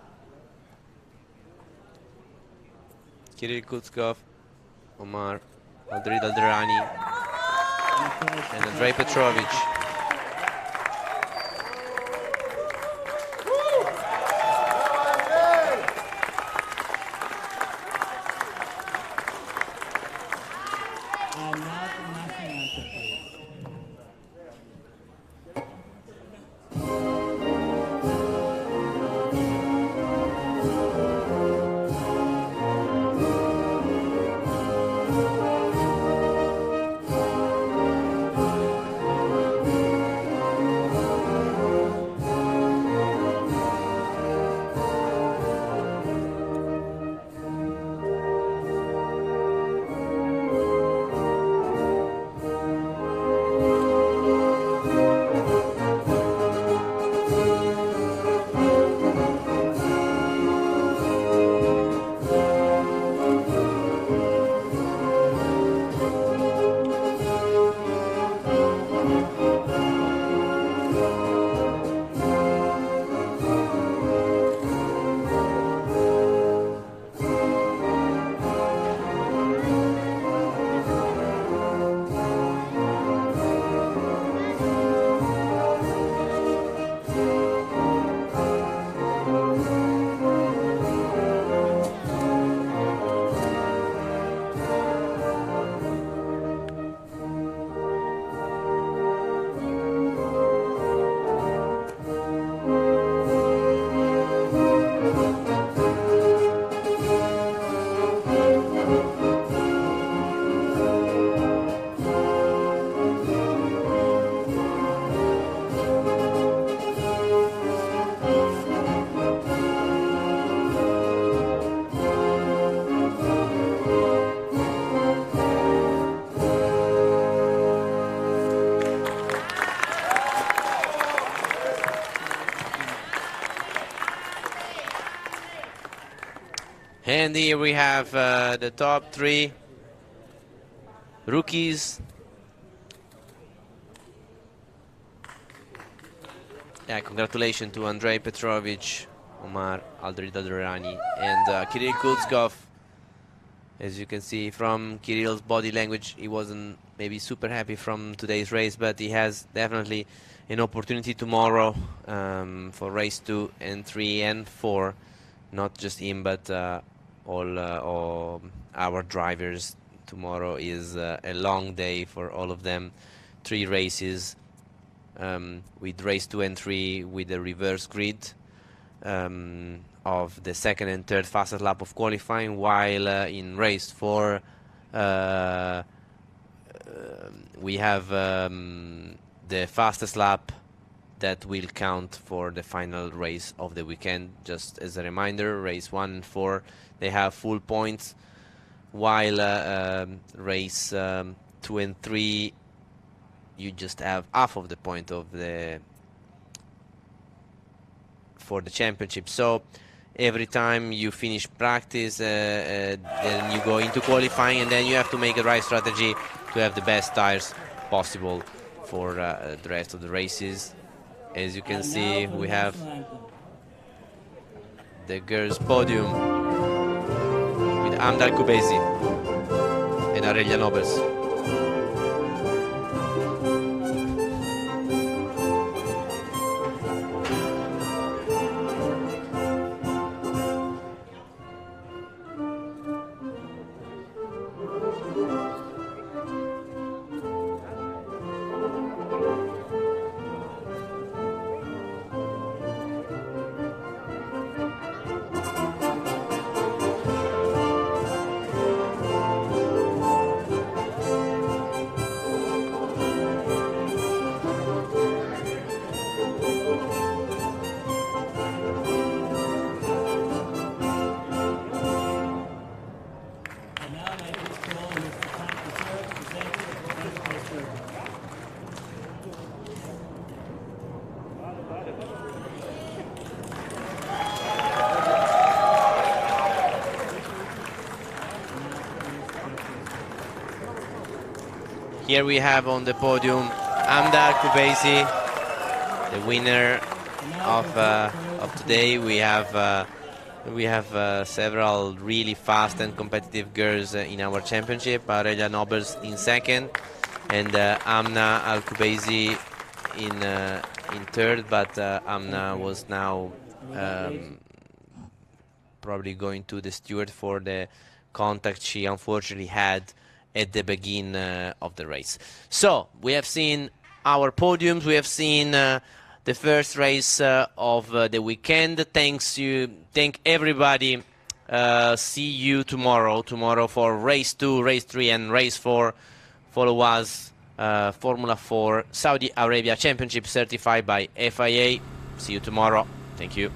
Kirill Kutskov, Omar Aldrid Alderani, and Andrei Petrovic. And now the national anthem, please. And here we have the top three rookies. Yeah, congratulations to Andrei Petrovic, Omar Aldrid Alderani, and Kirill Kutskov. As you can see from Kirill's body language, he wasn't maybe super happy from today's race, but he has definitely an opportunity tomorrow for race 2 and 3 and 4. Not just him, but all our drivers. Tomorrow is a long day for all of them. 3 races with race 2 and 3 with a reverse grid of the second and third fastest lap of qualifying, while in race 4 we have the fastest lap that will count for the final race of the weekend. Just as a reminder, race 1 and 4 they have full points, while race 2 and 3 you just have half of the point of for the championship. So every time you finish practice, then you go into qualifying, and then you have to make a right strategy to have the best tires possible for the rest of the races. As you can see, we have the girls' podium with Amdal Kubesi and Aurelia Nobles. Here we have on the podium Amdal Kubesi, the winner of today. We have several really fast and competitive girls in our championship. Aurelia Nobles in second, and Amna Al Kubesi in third. But Amna was now probably going to the steward for the contact she unfortunately had at the beginning of the race. So we have seen our podiums, we have seen the first race of the weekend. Thank everybody. See you tomorrow for race 2, race 3 and race 4. Follow us, Formula 4 Saudi Arabia Championship certified by FIA. See you tomorrow. Thank you.